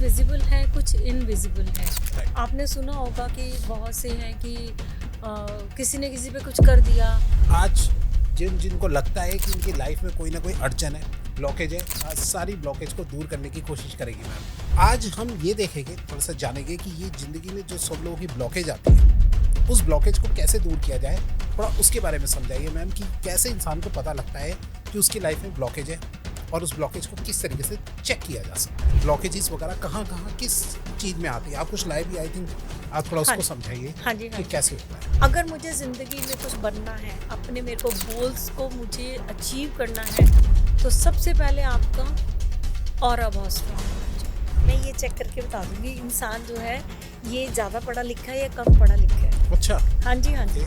Visible है, कुछ invisible है। Right. आपने सुना होगा कि बहुत से हैं कि किसी ने किसी पे कुछ कर दिया। आज जिनको लगता है कि उनकी लाइफ में कोई ना कोई अड़चन है, ब्लॉकेज है, आज सारी ब्लॉकेज को दूर करने की कोशिश करेगी मैम। आज हम ये देखेंगे, थोड़ा सा जानेंगे कि ये जिंदगी में जो सब लोगों की ब्लॉकेज आती है, उस ब्लॉकेज को कैसे दूर किया जाए, थोड़ा उसके बारे में समझाइए मैम कि कैसे इंसान को पता लगता है कि उसकी लाइफ में ब्लॉकेज है और उस ब्लॉकेज को किस तरीके से चेक किया जा सकता है। ब्लॉकेजेस वगैरह कहाँ कहाँ किस चीज़ में आती है, आप कुछ लाइव भी आई थिंक आप थोड़ा उसको समझाइए हाँ जी, कि कैसे होता है। अगर मुझे ज़िंदगी में कुछ बनना है, अपने मेरे को गोल्स को मुझे अचीव करना है, तो सबसे पहले आपका ऑरा बहुत स्ट्रॉन्ग होना चाहिए। मैं ये चेक करके बता दूंगी इंसान जो है ये ज़्यादा पढ़ा लिखा है या कम पढ़ा लिखा है। अच्छा, हाँ जी,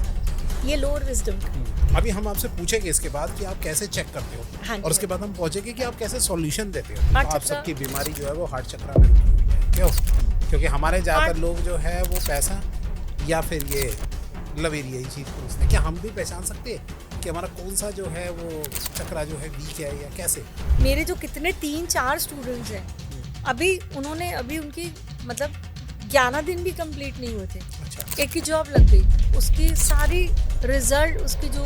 ये लोअर विजडम का। अभी हम आपसे पूछेंगे इसके बाद कि आप कैसे चेक करते हो, हाँ जी, और उसके बाद हम पहुंचेंगे कि आप कैसे सॉल्यूशन देते हो। हार्ट तो आप चक्रा- सबकी बीमारी जो है वो हार्ट चक्रा में रुकी हुई है, क्यों? क्योंकि हमारे ज़्यादातर लोग जो है वो पैसा या फिर ये लवेरी यही चीज़ पूछते हैं। क्या हम भी पहचान सकते हैं कि हमारा कौन सा जो है वो चक्रा जो है वीक है या कैसे? मेरे जो कितने 3-4 स्टूडेंट्स हैं, अभी उनकी मतलब 11 दिन भी कंप्लीट नहीं हुए थे, अच्छा, एक ही जॉब लग गई, उसकी सारी रिजल्ट, उसकी जो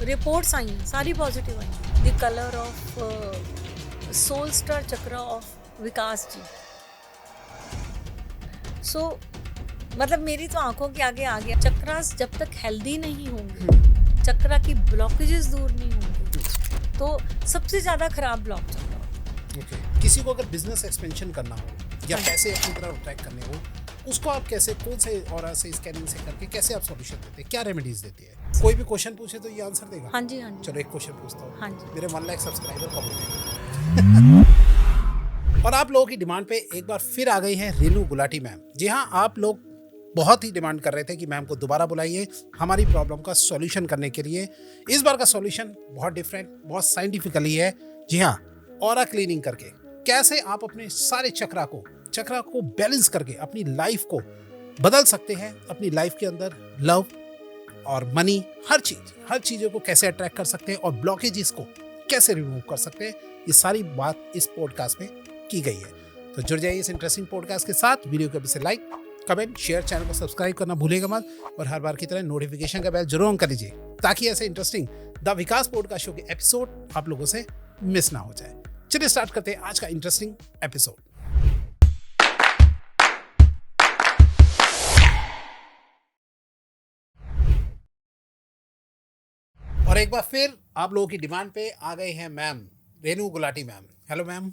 रिपोर्ट्स आई हैं सारी पॉजिटिव आई। The colour of soul star chakra of Vikas ji. So मतलब मेरी तो आंखों के आगे आ गया। चक्रास जब तक हेल्दी नहीं होंगे, चक्रा की ब्लॉकेजेस दूर नहीं होंगे, तो सबसे ज़्यादा खराब ब्लॉक चक्रा होता है। ओके। किसी को अगर बिजनेस एक्सपेंशन करना हो या पैसे अपनी तरफ ट्रैक करने हो, उसको आप कैसे, कौन से ऑरा से स्कैनिंग से करके कैसे आप सॉल्यूशन देते हैं, क्या रेमेडीज देती है? कोई भी क्वेश्चन पूछे तो ये आंसर देगा? हाँ जी। चलो एक क्वेश्चन पूछता हूँ। हाँ जी। मेरे 1 लाख सब्सक्राइबर कब होंगे? और आप लोगों की डिमांड पे एक बार फिर आ गई है रेनू गुलाटी मैम। जी हाँ, आप लोग बहुत ही डिमांड कर रहे थे कि मैम को दोबारा बुलाइए हमारी प्रॉब्लम का सॉल्यूशन करने के लिए। इस बार का सॉल्यूशन बहुत डिफरेंट, बहुत साइंटिफिकली है। जी हाँ, ऑरा क्लीनिंग करके कैसे आप अपने सारे चक्रा को बैलेंस करके अपनी लाइफ को बदल सकते हैं, अपनी लाइफ के अंदर लव और मनी, हर चीज़ों को कैसे अट्रैक्ट कर सकते हैं और ब्लॉकेजेस को कैसे रिमूव कर सकते हैं, ये सारी बात इस पॉडकास्ट में की गई है। तो जुड़ जाइए इस इंटरेस्टिंग पॉडकास्ट के साथ। वीडियो को से लाइक, कमेंट, शेयर, चैनल को सब्सक्राइब करना भूलेगा मत, और हर बार की तरह नोटिफिकेशन का बेल जरूर ऑन कर लीजिए ताकि ऐसे interesting the Vikas podcast show के एपिसोड आप लोगों से मिस ना हो जाए। चलिए स्टार्ट करते हैं आज का इंटरेस्टिंग एपिसोड। और एक बार फिर आप लोगों की डिमांड पे आ गए हैं ma'am Renu Gulati ma'am. Hello ma'am.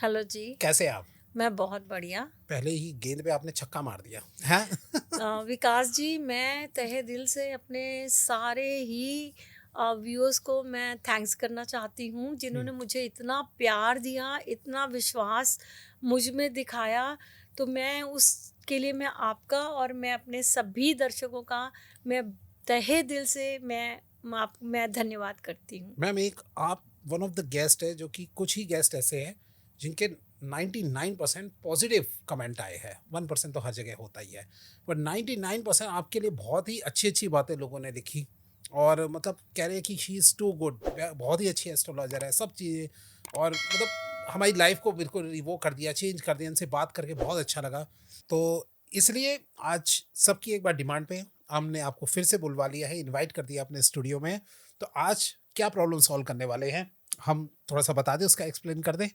Hello जी। कैसे आप? मैं बहुत बढ़िया। पहले ही गेंद पे आपने छक्का मार दिया है। विकास जी, मैं तहे दिल से अपने सारे ही व्यूअर्स को मैं थैंक्स करना चाहती हूँ जिन्होंने मुझे इतना प्यार दिया, इतना विश्वास मुझ में दिखाया। तो मैं उसके लिए मैं आपका और मैं अपने सभी दर्शकों का मैं तहे दिल से मैं धन्यवाद करती हूँ। मैम, एक आप वन ऑफ द गेस्ट है जो कि कुछ ही गेस्ट ऐसे हैं जिनके 99% पॉजिटिव कमेंट आए हैं। 1% तो हर जगह होता ही है, पर 99% आपके लिए बहुत ही अच्छी बातें लोगों ने लिखी और मतलब कह रहे हैं कि शी इज़ टू गुड, बहुत ही अच्छी एस्ट्रोलॉजर है, सब चीज़ें, और मतलब हमारी लाइफ को बिल्कुल वो कर दिया, चेंज कर दिया। इनसे बात करके बहुत अच्छा लगा। तो इसलिए आज सबकी एक बार डिमांड पे हमने आपको फिर से बुलवा लिया है, इनवाइट कर दिया अपने स्टूडियो में। तो आज क्या प्रॉब्लम सॉल्व करने वाले हैं हम थोड़ा सा बता दें, उसका एक्सप्लेन कर दें।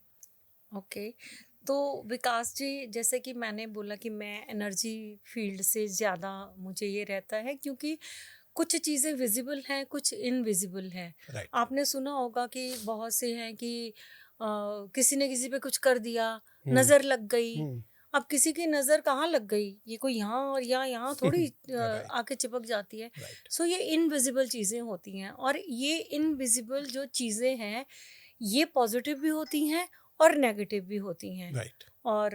ओके। तो विकास जी, जैसे कि मैंने बोला कि मैं एनर्जी फील्ड से ज़्यादा मुझे ये रहता है क्योंकि कुछ चीज़ें विजिबल हैं, कुछ इनविजिबल हैं। राइट। आपने सुना होगा कि बहुत से हैं कि किसी ने किसी पे कुछ कर दिया, नज़र लग गई। अब किसी की नज़र कहाँ लग गई, ये कोई यहाँ और यहाँ थोड़ी Right. आके चिपक जाती है। राइट। सो ये इनविजिबल चीज़ें होती हैं, और ये इनविजिबल जो चीज़ें हैं ये पॉजिटिव भी होती हैं और नेगेटिव भी होती हैं। राइट। और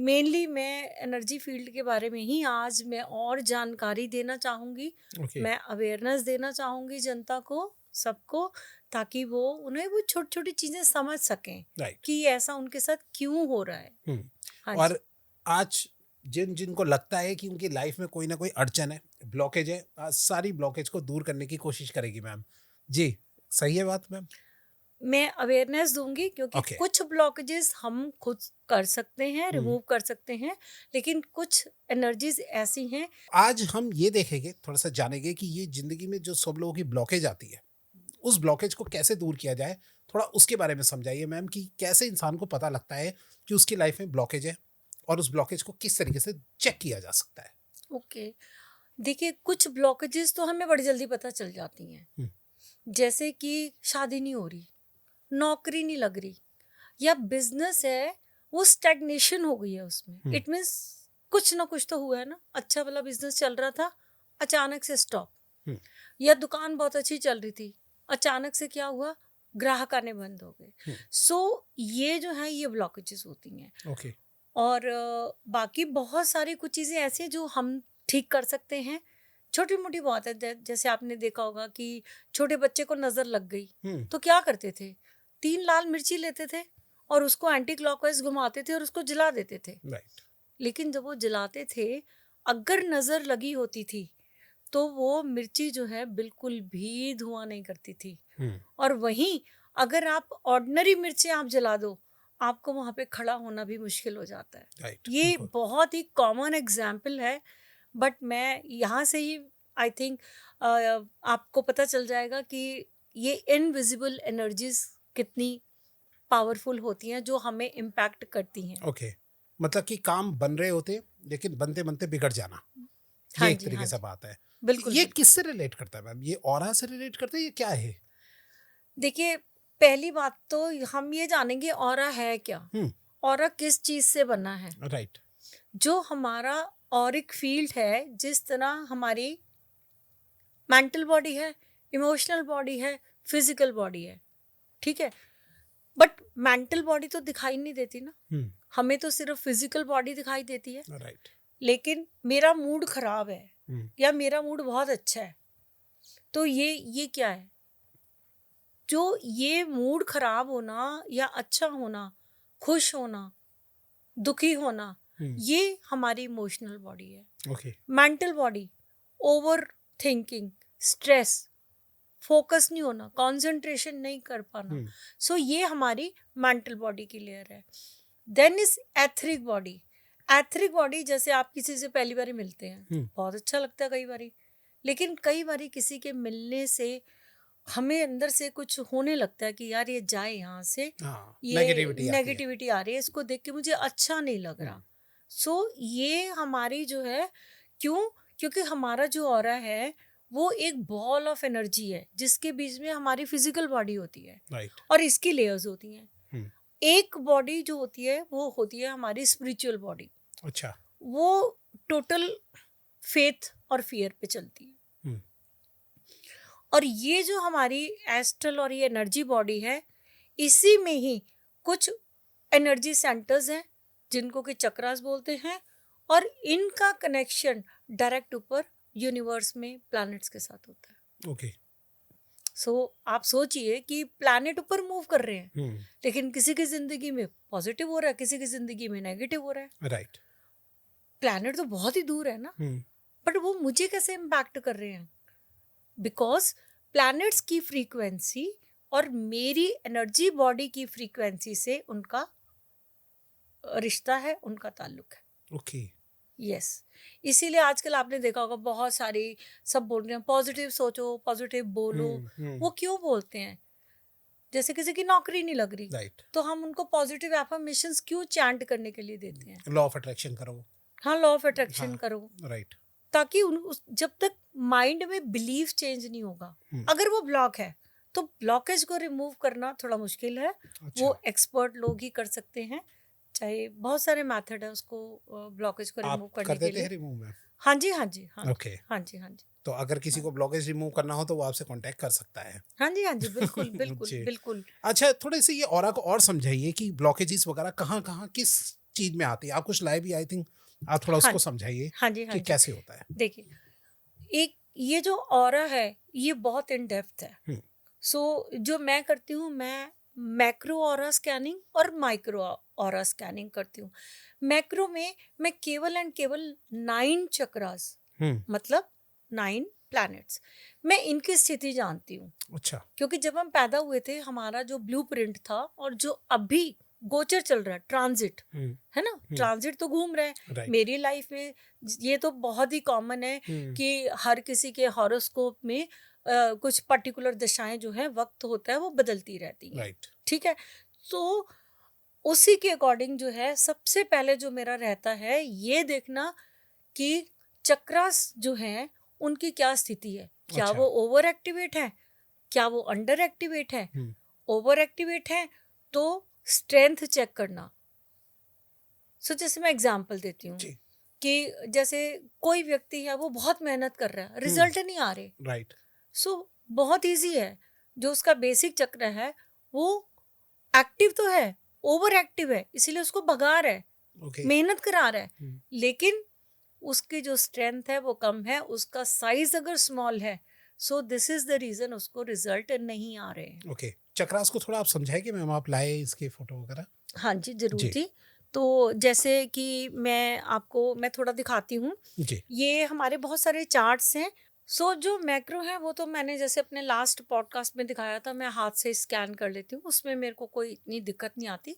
मेनली मैं एनर्जी फील्ड के बारे में ही आज मैं और जानकारी देना चाहूँगी। ओके। मैं अवेयरनेस देना चाहूँगी जनता को, सबको, ताकि वो उन्हें वो छोटी छोटी चीज़ें समझ सकें राइट। कि ऐसा उनके साथ क्यों हो रहा है। हाँ और जी। आज जिनको लगता है कि उनकी लाइफ में कोई ना कोई अड़चन है, ब्लॉकेज है, आज सारी ब्लॉकेज को दूर करने की कोशिश करेगी मैम। जी, सही है बात मैम? मैं अवेयरनेस दूंगी, क्योंकि Okay. कुछ ब्लॉकेजेस हम खुद कर सकते हैं, रिमूव कर सकते हैं, लेकिन कुछ एनर्जीज ऐसी हैं। आज हम ये देखेंगे, थोड़ा सा जानेंगे कि ये जिंदगी में जो सब लोगों की ब्लॉकेज आती है, उस ब्लॉकेज को कैसे दूर किया जाए। थोड़ा उसके बारे में समझाइए मैम कि कैसे इंसान को पता लगता है कि उसकी लाइफ में ब्लॉकेज है और उस ब्लॉकेज को किस तरीके से चेक किया जा सकता है। ओके, देखिए कुछ ब्लॉकेजेस तो हमें बड़ी जल्दी पता चल जाती हैं, जैसे कि शादी नहीं हो रही, नौकरी नहीं लग रही, या बिजनेस है वो स्टैग्नेशन हो गई है उसमें। इट मीन्स कुछ ना कुछ तो हुआ है ना, अच्छा वाला बिजनेस चल रहा था, अचानक से स्टॉप। या दुकान बहुत अच्छी चल रही थी, अचानक से क्या हुआ, ग्राहक आने बंद हो गए। सो ये जो है ये ब्लॉकेजेस होती हैं। ओके। और बाकी बहुत सारी कुछ चीज़ें ऐसी हैं जो हम ठीक कर सकते हैं, छोटी मोटी बात है। जैसे आपने देखा होगा कि छोटे बच्चे को नज़र लग गई, तो क्या करते थे, 3 लाल मिर्ची लेते थे और उसको एंटी क्लॉकवाइज घुमाते थे और उसको जला देते थे। राइट। लेकिन जब वो जलाते थे, अगर नज़र लगी होती थी तो वो मिर्ची जो है बिल्कुल भी धुआं नहीं करती थी। और वहीं अगर आप ऑर्डिनरी मिर्ची आप जला दो, आपको वहाँ पे खड़ा होना भी मुश्किल हो जाता है। राइट। ये बहुत ही कॉमन एग्जाम्पल है, बट मैं यहाँ से ही आई थिंक आपको पता चल जाएगा कि ये इनविजिबल एनर्जीज कितनी पावरफुल होती हैं जो हमें इम्पैक्ट करती हैं। ओके, मतलब कि काम बन रहे होते लेकिन बनते बनते बिगड़ जाना, हाँ ये एक जी, तरीके हाँ से जी, बात है। बिल्कुल ये बिल्कुल। किससे रिलेट करता है मैम? ये ऑरा से रिलेट करता है, ये क्या है? देखिए, पहली बात तो हम ये जानेंगे ऑरा है क्या। ऑरा किस चीज़ से बना है? राइट। जो हमारा ऑरिक फील्ड है, जिस तरह हमारी मेंटल बॉडी है, इमोशनल बॉडी है, फिजिकल बॉडी है, ठीक है। बट मेंटल बॉडी तो दिखाई नहीं देती ना, हमें तो सिर्फ फिजिकल बॉडी दिखाई देती है। राइट। लेकिन मेरा मूड खराब है या मेरा मूड बहुत अच्छा है, तो ये क्या है? जो ये मूड खराब होना या अच्छा होना, खुश होना, दुखी होना, ये हमारी इमोशनल बॉडी है। Okay. Mental body, over thinking, stress, focus नहीं होना, कंसंट्रेशन नहीं कर पाना, सो ये हमारी मेंटल बॉडी की लेयर है। Then is etheric body. Etheric body, जैसे आप किसी से पहली बार मिलते हैं, बहुत अच्छा लगता है कई बारी, लेकिन कई बारी किसी के मिलने से हमें अंदर से कुछ होने लगता है कि यार ये जाए यहाँ से, ये नेगेटिविटी आ रही है, इसको देख के मुझे अच्छा नहीं लग रहा। सो ये हमारी जो है, क्योंकि हमारा जो ऑरा है वो एक बॉल ऑफ एनर्जी है, जिसके बीच में हमारी फिजिकल बॉडी होती है। राइट। और इसकी लेयर्स होती हैं। एक बॉडी जो होती है वो होती है हमारी स्पिरिचुअल बॉडी। अच्छा। वो टोटल फेथ और फियर पे चलती है। और ये जो हमारी एस्ट्रल और ये एनर्जी बॉडी है, इसी में ही कुछ एनर्जी सेंटर्स हैं जिनको कि चक्रास बोलते हैं, और इनका कनेक्शन डायरेक्ट ऊपर यूनिवर्स में प्लैनेट्स के साथ होता है। ओके। सो आप सोचिए कि प्लैनेट ऊपर मूव कर रहे हैं, लेकिन किसी की जिंदगी में पॉजिटिव हो रहा है, किसी की जिंदगी में नेगेटिव हो रहा है। राइट। प्लैनेट तो बहुत ही दूर है ना, बट वो मुझे कैसे इम्पैक्ट कर रहे हैं? बिकॉज प्लैनेट्स की फ्रीक्वेंसी और मेरी एनर्जी बॉडी की फ्रीक्वेंसी से उनका रिश्ता है, उनका ताल्लुक है। ओके। यस, इसीलिए आजकल आपने देखा होगा बहुत सारी सब बोल रहे हैं पॉजिटिव सोचो, पॉजिटिव बोलो। वो क्यों बोलते हैं? जैसे किसी की नौकरी नहीं लग रही, राइट, तो हम उनको पॉजिटिव एफर्मेशंस क्यों चैंट करने के लिए देते हैं? लॉ ऑफ अट्रैक्शन करो। हाँ, लॉ ऑफ अट्रैक्शन करो, राइट। ताकि जब तक माइंड में बिलीफ चेंज नहीं होगा, अगर वो ब्लॉक है तो ब्लॉकेज को रिमूव करना थोड़ा मुश्किल है। अच्छा। वो एक्सपर्ट लोग ही कर सकते हैं, चाहे बहुत सारे मेथड है उसको ब्लॉकेज को रिमूव करने के लिए। रिमूव में? हाँ जी, हाँ जी, हाँ ओके। हाँ जी, हाँ जी। तो अगर किसी को ब्लॉकेज रिमूव करना हो तो वो आपसे कांटेक्ट कर सकता है। हाँ जी, हाँ जी, बिल्कुल बिल्कुल जी। बिल्कुल। अच्छा, थोड़े से ये ऑरा को और समझाइए कि ब्लॉकेजेस वगैरह कहाँ कहाँ किस चीज में आती है। आप कुछ लाए भी, आई थिंक आप थोड़ा उसको समझाइए हाँ जी, हाँ कि जी। कैसे होता है। देखिए, एक ये जो ऑरा है ये बहुत इन डेप्थ है। सो जो मैं करती हूँ, मैं मैक्रो ऑरा स्कैनिंग और माइक्रो ऑरा स्कैनिंग करती हूँ। मैक्रो में मैं केवल एंड केवल 9 चक्रास, मतलब 9 प्लैनेट्स, मैं इनकी स्थिति जानती हूँ। अच्छा। क्योंकि जब हम पैदा हुए थे हमारा जो ब्लूप्रिंट था और जो अभी गोचर चल रहा है, ट्रांजिट है ना, ट्रांजिट तो घूम रहा है राइट। मेरी लाइफ में। ये तो बहुत ही कॉमन है कि हर किसी के हॉरोस्कोप में कुछ पर्टिकुलर दिशाएं जो है वक्त होता है वो बदलती रहती हैं। राइट। ठीक है, तो उसी के अकॉर्डिंग जो है सबसे पहले जो मेरा रहता है ये देखना कि चक्रास जो है उनकी क्या स्थिति है। क्या अच्छा। वो ओवर एक्टिवेट है, क्या वो अंडर एक्टिवेट है। ओवर एक्टिवेट है तो स्ट्रेंथ चेक करना। सो जैसे मैं एग्जांपल देती हूँ जी। कि जैसे कोई व्यक्ति है वो बहुत मेहनत कर रहा है, रिजल्ट नहीं आ रहे। राइट। सो बहुत इजी है, जो उसका बेसिक चक्र है वो एक्टिव तो है, ओवर एक्टिव है, इसीलिए उसको भगा रहा है, ओके। मेहनत करा रहा है, लेकिन उसकी जो स्ट्रेंथ है वो कम है, उसका साइज अगर स्मॉल है, so this is the reason उसको रिजल्ट नहीं आ रहे हैं। ओके, चक्रास को थोड़ा आप समझाएंगे मैम, आप लाए इसके फोटो वगैरह? हाँ जी, जरूर जी। जी। तो जैसे कि मैं थोड़ा दिखाती हूँ। जी। ये हमारे बहुत सारे चार्ट्स हैं। सो जो मैक्रो है वो तो मैंने जैसे अपने लास्ट पॉडकास्ट में दिखाया था, मैं हाथ से स्कैन कर लेती हूँ, उसमें मेरे को कोई इतनी दिक्कत नहीं आती।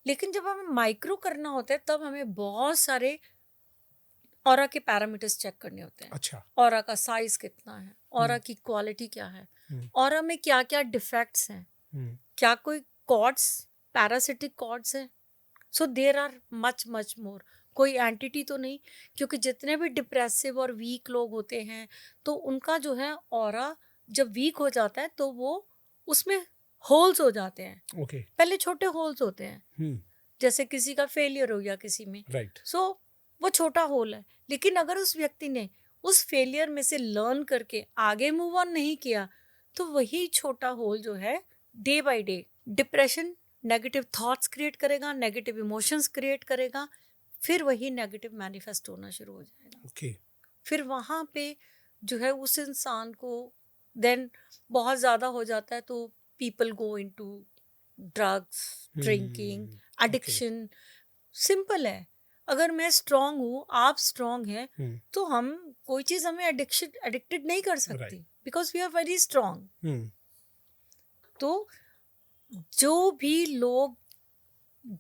लेकिन जब हमें माइक्रो करना होता है तब हमें बहुत सारे ऑरा के पैरामीटर्स चेक करने होते हैं। अच्छा। ऑरा का साइज कितना है, ऑरा की क्वालिटी क्या है, ऑरा में क्या क्या डिफेक्ट्स हैं, क्या कोई कॉर्ड्स पैरासिटिक कॉर्ड्स हैं। So there are much much more, कोई एंटिटी तो नहीं, क्योंकि जितने भी डिप्रेसिव और वीक लोग होते हैं तो उनका जो है ऑरा जब वीक हो जाता है तो वो उसमें होल्स हो जाते हैं। ओके। पहले छोटे होल्स होते हैं, जैसे किसी का फेलियर हो गया किसी में, राइट। सो वो छोटा होल है, लेकिन अगर उस व्यक्ति ने उस फेलियर में से लर्न करके आगे मूव ऑन नहीं किया तो वही छोटा होल जो है day by day depression, negative thoughts create करेगा, नेगेटिव इमोशंस क्रिएट करेगा, फिर वही नेगेटिव मैनिफेस्ट होना शुरू हो जाएगा। ओके। फिर वहाँ पे जो है उस इंसान को देन बहुत ज़्यादा हो जाता है तो people go into drugs, drinking, addiction. Simple है, अगर मैं स्ट्रांग हूँ, आप स्ट्रांग हैं, तो हम कोई चीज़ हमें एडिक्टेड नहीं कर सकती, because we are very strong. तो जो भी लोग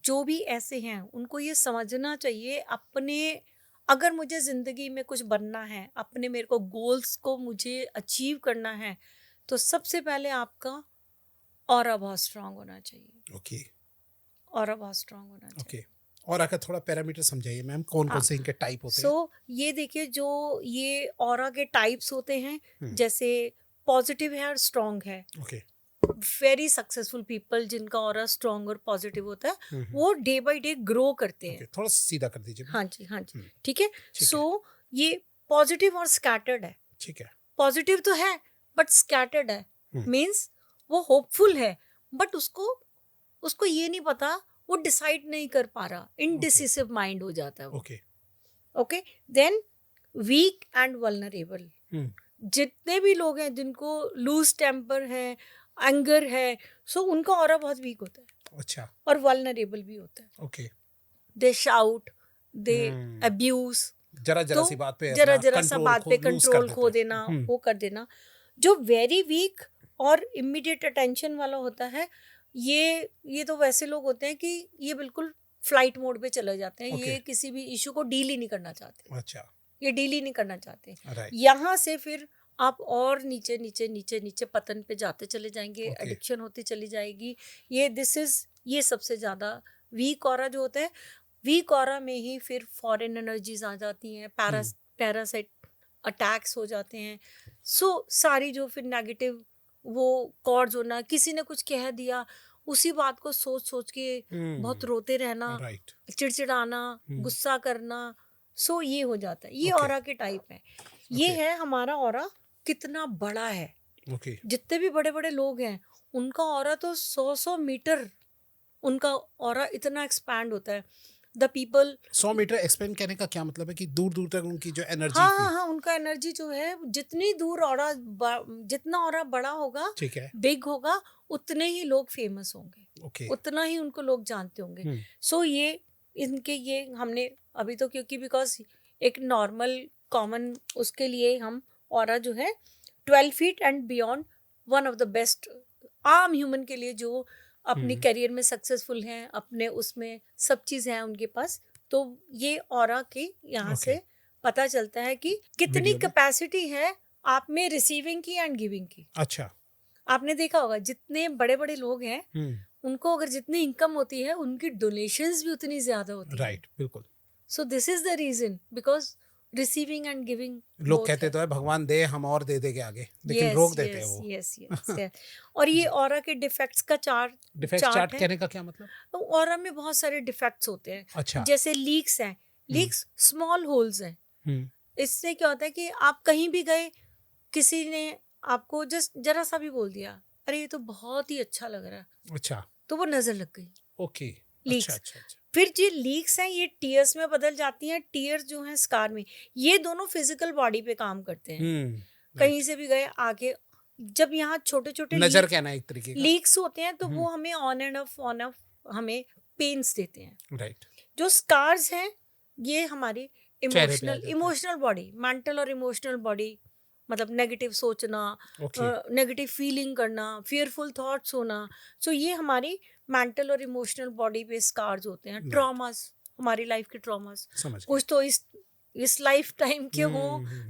जो भी ऐसे हैं उनको ये समझना चाहिए अपने, अगर मुझे ज़िंदगी में कुछ बनना है, अपने मेरे को गोल्स को मुझे अचीव करना है, तो सबसे पहले आपका ऑरा बहुत स्ट्रांग होना चाहिए। ओके। ऑरा बहुत स्ट्रांग होना चाहिए। ओके। और आकर थोड़ा पैरामीटर समझाइए मैम, कौन कौन से इनके टाइप होते हैं? सो ये देखिए, जो ये ऑरा के टाइप्स होते हैं, जैसे पॉजिटिव है और स्ट्रांग है। ओके। वेरी सक्सेसफुल पीपल जिनका ऑरा स्ट्रांग और पॉजिटिव होता है वो डे बाय डे ग्रो करते हैं। थोड़ा सीधा कर दीजिए। हाँ जी, हाँ जी, ठीक है। सो ये पॉजिटिव और स्कैटर्ड है। ठीक है। पॉजिटिव तो है बट स्कैटर्ड है, मीन्स वो होपफुल है बट उसको ये नहीं पता, वो डिसाइड नहीं कर पा रहा, इनडिसिसिव माइंड हो जाता है वो। Okay. Okay, then weak and vulnerable. जितने भी लोग हैं जिनको लूज टेम्पर है, एंगर है, सो उनका ऑरा बहुत वीक होता है। अच्छा। और वल्नरेबल भी होता है। ओके। दे शाउट, दे अब्यूज, जरा तो सी बात पे जरा सा बात पे कंट्रोल खो देना, वो कर देना। जो वेरी वीक और इमीडिएट अटेंशन वाला होता है, ये तो वैसे लोग होते हैं कि ये बिल्कुल फ्लाइट मोड पे चले जाते हैं। ये किसी भी इशू को डील ही नहीं करना चाहते। अच्छा। ये डील ही नहीं करना चाहते। यहाँ से फिर आप और नीचे नीचे नीचे नीचे पतन पे जाते चले जाएंगे, एडिक्शन होती चली जाएगी। ये सबसे ज़्यादा वीक ऑरा जो होता है, वीक ऑरा में ही फिर फॉरेन एनर्जीज आ जाती हैं, पैरासाइट अटैक्स हो जाते हैं। सो सारी जो फिर नेगेटिव वो कॉर्ड्स होना, किसी ने कुछ कह दिया उसी बात को सोच सोच के बहुत रोते रहना, चिड़चिड़ाना, गुस्सा करना, सो ये हो जाता है। ये ऑरा के टाइप है। ये है हमारा ऑरा कितना बड़ा है। जितने भी बड़े बड़े लोग हैं उनका ऑरा तो 100 मीटर, उनका ऑरा इतना एक्सपैंड होता है। द पीपल 100 मीटर एक्सपेंड करने का क्या मतलब है कि दूर दूर तक उनकी जो एनर्जी हाँ, उनका एनर्जी जो है जितनी दूर ऑरा, जितना ऑरा बड़ा होगा, ठीक है, बिग होगा, उतने ही लोग फेमस होंगे, उतना ही उनको लोग जानते होंगे। सो ये हमने अभी तो, क्योंकि बिकॉज एक नॉर्मल कॉमन उसके लिए हम ऑरा जो है 12 feet and beyond, one of the best आम ह्यूमन के लिए जो अपनी करियर में सक्सेसफुल हैं, अपने उसमें सब चीज़ है उनके पास। तो ये ऑरा के यहाँ से पता चलता है कि कितनी कैपेसिटी है आप में रिसीविंग की एंड गिविंग की। अच्छा, आपने देखा होगा जितने बड़े बड़े लोग हैं उनको अगर जितनी इनकम होती है उनकी डोनेशंस भी उतनी ज्यादा होती है। राइट, बिल्कुल। So this is the reason, because receiving and giving. लोग कहते तो है भगवान दे हम और दे देंगे आगे, लेकिन रोक देते हैं वो। यस। और ये ऑरा के डिफेक्ट्स का डिफेक्ट चार्ट कहने का क्या मतलब? तो ऑरा में बहुत सारे डिफेक्ट्स होते हैं। अच्छा। जैसे लीक्स हैं, लीक्स स्मॉल होल्स हैं। इससे क्या होता है कि आप कहीं भी गए, किसी ने आपको जस्ट जरा सा भी बोल दिया, अरे ये तो बहुत ही अच्छा लग रहा है, अच्छा, तो वो नजर लग गई। Okay, leaks. अच्छा। फिर जो लीक्स हैं ये टीयर्स में बदल जाती हैं। टीयर्स जो हैं स्कार में, ये दोनों फिजिकल बॉडी पे काम करते हैं। कहीं से भी गए आगे, जब यहाँ छोटे छोटे नजर कहना एक तरीके का लीक्स होते हैं तो वो हमें ऑन एंड ऑफ हमें पेन्स देते हैं। राइट। जो स्कार्स हैं ये हमारी इमोशनल बॉडी, मेंटल और इमोशनल बॉडी, मतलब नेगेटिव सोचना, नेगेटिव फीलिंग करना, फियरफुल थॉट्स होना। सो ये हमारी मेंटल और इमोशनल बॉडी पे स्कार्स होते हैं। ट्रॉमास, हमारी लाइफ के ट्रॉमास, कुछ तो इस लाइफ टाइम के हो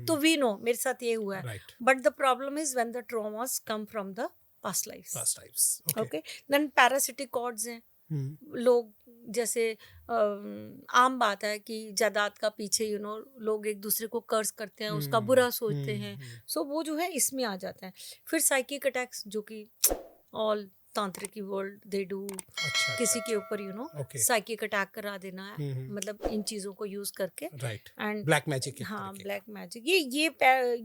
तो वी नो मेरे साथ ये हुआ है। But the problem is when the traumas come from the past lifes. Okay, then parasitic cords हैं। लोग जैसे आम बात है कि जायदाद का पीछे लोग एक दूसरे को कर्ज करते हैं, उसका बुरा सोचते हैं। सो वो जो है इसमें आ जाता है। फिर साइकिक अटैक्स, जो कि ऑल तांत्रिकी वर्ल्ड दे डू, किसी के ऊपर साइकिक अटैक करा देना है, मतलब इन चीजों को यूज करके। And black magic. हाँ, ब्लैक मैजिक।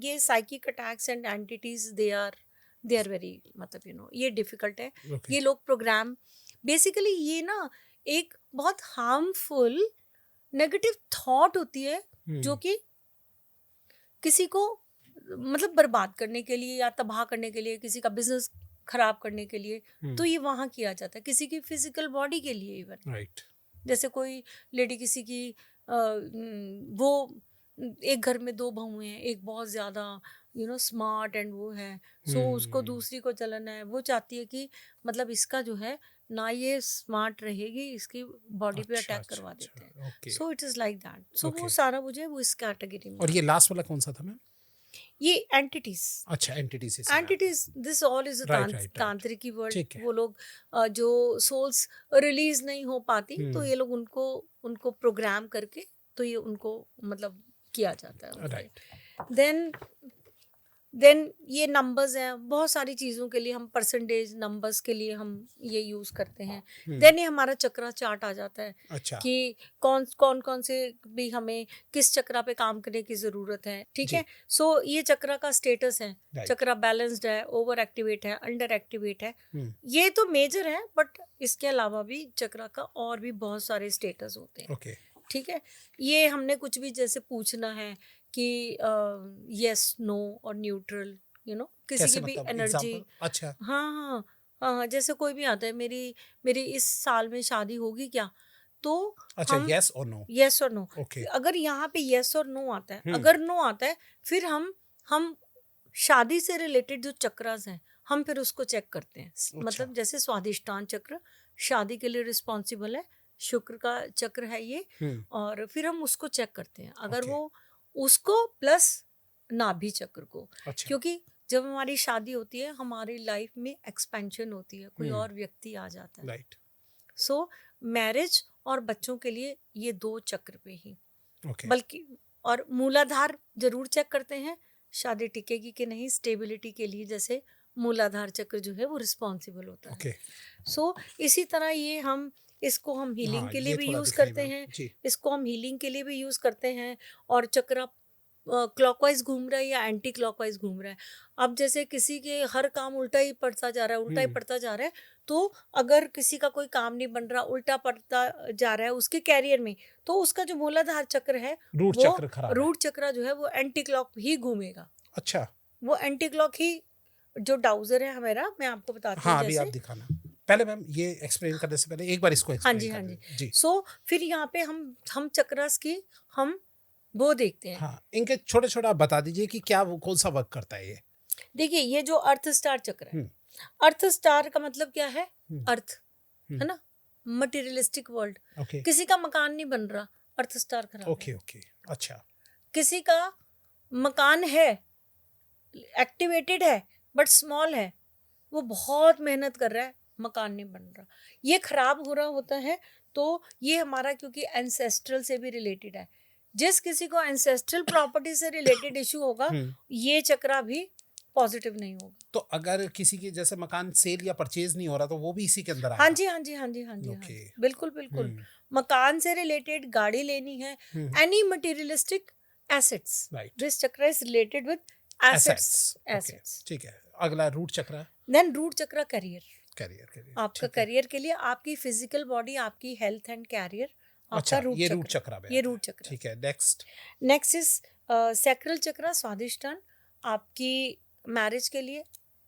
ये psychic attacks and entities they are very, मतलब ये डिफिकल्ट है। ये लोग प्रोग्राम बेसिकली, ये ना एक बहुत हार्मफुल नेगेटिव थॉट होती है जो कि किसी को मतलब बर्बाद करने के लिए या तबाह करने के लिए, किसी का बिजनेस खराब करने के लिए, तो ये वहाँ किया जाता है। किसी की फिजिकल बॉडी के लिए इवन। राइट। जैसे कोई लेडी, किसी की वो एक घर में 2 बहुएं हैं, एक बहुत ज़्यादा स्मार्ट एंड वो है, सो उसको दूसरी को जलन है। वो चाहती है कि मतलब इसका जो है ना ये स्मार्ट रहेगी, इसकी बॉडी पे अटैक करवा देते हैं। So it is like that. So वो सारा मुझे वो इस कैटेगरी में। और ये लास्ट वाला कौन सा था मैम? ये एंटिटीज। अच्छा, एंटिटीज। दिस ऑल इज तांत्रिकी वर्ल्ड। वो लोग जो सोल्स रिलीज नहीं हो पाती, तो ये लोग उनको प्रोग्राम करके, तो ये उनको मतलब किया जाता है। राइट। देन ये नंबर्स हैं, बहुत सारी चीज़ों के लिए हम परसेंटेज नंबर्स के लिए हम ये यूज़ करते हैं। देन ये हमारा चक्रा चार्ट आ जाता है। अच्छा। कि कौन से भी हमें किस चक्रा पे काम करने की ज़रूरत है। ठीक है। सो ये चक्रा का स्टेटस है। चक्रा बैलेंस्ड है, ओवर एक्टिवेट है, अंडर एक्टिवेट है। ये तो मेजर है, बट इसके अलावा भी चक्रा का और भी बहुत सारे स्टेटस होते हैं। ठीक है। ये हमने कुछ भी जैसे पूछना है कि यस, नो और न्यूट्रल, किसी की भी एनर्जी। अच्छा। हाँ, जैसे कोई भी आता है, मेरी इस साल में शादी होगी क्या, तो अच्छा, यस और नो। अगर यहाँ पे यस और नो आता है, अगर नो आता है, फिर हम शादी से रिलेटेड जो चक्रास हैं, हम फिर उसको चेक करते हैं। मतलब जैसे स्वादिष्टान चक्र शादी के लिए रिस्पॉन्सिबल है, शुक्र का चक्र है ये, और फिर हम उसको चेक करते हैं। अगर वो उसको प्लस नाभि चक्र को। अच्छा। क्योंकि जब हमारी शादी होती है, हमारी लाइफ में एक्सपेंशन होती है, कोई और व्यक्ति आ जाता है। राइट। सो मैरिज और बच्चों के लिए ये 2 चक्र पे ही। बल्कि और मूलाधार जरूर चेक करते हैं, शादी टिकेगी कि नहीं, स्टेबिलिटी के लिए जैसे मूलाधार चक्र जो है वो रिस्पॉन्सिबल होता है। सो इसी तरह ये इसको हम हीलिंग के लिए भी यूज करते हैं, इसको हम हीलिंग के लिए भी यूज करते हैं। और चक्रा क्लॉकवाइज घूम रहा है या एंटी क्लॉकवाइज घूम रहा है। अब जैसे किसी के हर काम उल्टा ही पड़ता जा रहा है, तो अगर किसी का कोई काम नहीं बन रहा, उल्टा पड़ता जा रहा है उसके कैरियर में, तो उसका जो मूलाधार चक्र है, रूट चक्र जो है वो एंटी क्लॉक ही घूमेगा। अच्छा। वो एंटी क्लॉक ही जो डाउजर है हमारा, मैं आपको बताती हूँ। अभी आप दिखाना पहले मैम, ये एक्सप्लेन करने से पहले एक बार इसको एक्सप्लेन हाँ जी। सो फिर यहाँ पे हम चक्रास की हम वो देखते हैं। हाँ, इनके छोटे-छोटे आप बता दीजिए कि क्या वो कौन-सा वर्क करता है ये? देखिए ये जो अर्थ स्टार चक्र है, हुँ, अर्थ स्टार का मतलब क्या है? हुँ, अर्थ, हुँ, है ना? Materialistic world. ओके, किसी का मकान नहीं बन रहा, अर्थ स्टार खराब है। ओके, ओके, अच्छा, किसी का मकान है, एक्टिवेटेड है, बट स्मॉल है, वो बहुत मेहनत कर रहा है, मकान नहीं बन रहा, ये खराब हो रहा होता है। तो ये हमारा क्योंकि एंसेस्ट्रल से भी रिलेटेड है, जिस किसी को एंसेस्ट्रल प्रॉपर्टी से रिलेटेड इशू होगा, हुँ, ये चक्रा भी पॉजिटिव नहीं होगा। तो अगर किसी की जैसे मकान सेल या परचेज़ नहीं हो रहा तो वो भी इसी के अंदर हाँ आएगा? जी, हाँ जी, हाँ जी, हाँ जी, हाँ ओके, जी, बिल्कुल बिल्कुल। हुँ, मकान से रिलेटेड गाड़ी लेनी है, hmm, any materialistic assets, right, this chakra is related with assets, assets, okay, assets. ठीक है। अगला root chakra, then root chakra career, career, आपका ठीक है। करियर के लिए आपकी फिजिकल बॉडी, आपकी हेल्थ एंड कैरियर, आपका अच्छा, रूट ये रूट चक्र, चक्र में ये आता है, रूट चक्र। ठीक है, नेक्स्ट, नेक्स्ट इज सैक्रल चक्र, स्वादिष्टान, आपकी मैरिज के लिए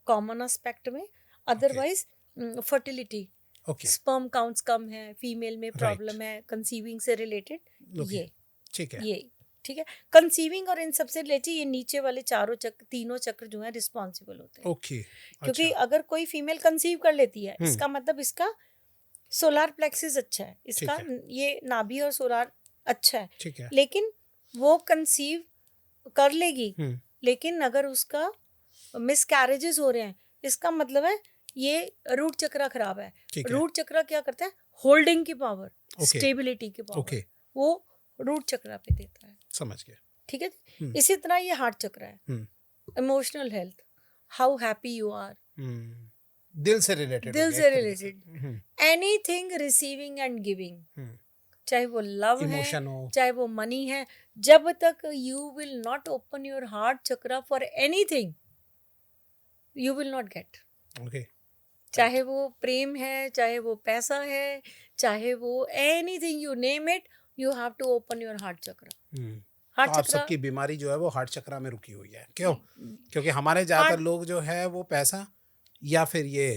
कॉमन एस्पेक्ट में, okay, otherwise fertility, okay, sperm counts कम है, फीमेल में राइट, प्रॉब्लम है, कंसीविंग से रिलेटेड, ओके, ये ठीक है, ये ठीक है। कंसीविंग और इन सबसे रिलेटेड ये नीचे वाले चारों चक्र, तीनों चक्र जो है रिस्पॉन्सिबल होते हैं। ओके, क्योंकि अच्छा, अगर कोई फीमेल कंसीव कर लेती है, हुँ, इसका मतलब इसका सोलार प्लेक्सिस अच्छा है, इसका ठीक है, ये नाभि और सोलार अच्छा है, ठीक है, लेकिन वो कंसीव कर लेगी, हुँ, लेकिन अगर उसका मिसकैरेजेस हो रहे हैं, इसका मतलब है ये रूट चक्र खराब है। ठीक है, रूट चक्र क्या करता है? होल्डिंग की पावर, ओके, स्टेबिलिटी की पावर, ओके, वो रूट चक्र पे देता है। समझ गया, ठीक है। हुँ, इसी तरह ये हार्ट चक्र है, hmm, emotional health, how happy you are, hmm, दिल से रिलेटेड हो दिल गया से एक तरीके से, related, hmm, anything receiving and giving, हुँ, चाहे वो लव है, इमोशन हो, चाहे वो मनी है, जब तक you will not open your heart chakra for anything, you will not get. Okay, चाहे राइट, वो प्रेम है, चाहे वो पैसा है, चाहे वो anything you name it, you have to open your heart chakra. Hmm, तो हार्ट आप चक्र, सबकी बीमारी जो है वो हार्ट चक्र में रुकी हुई है, क्यों? क्योंकि हमारे ज़्यादातर हार्ट, लोग जो है वो पैसा या फिर ये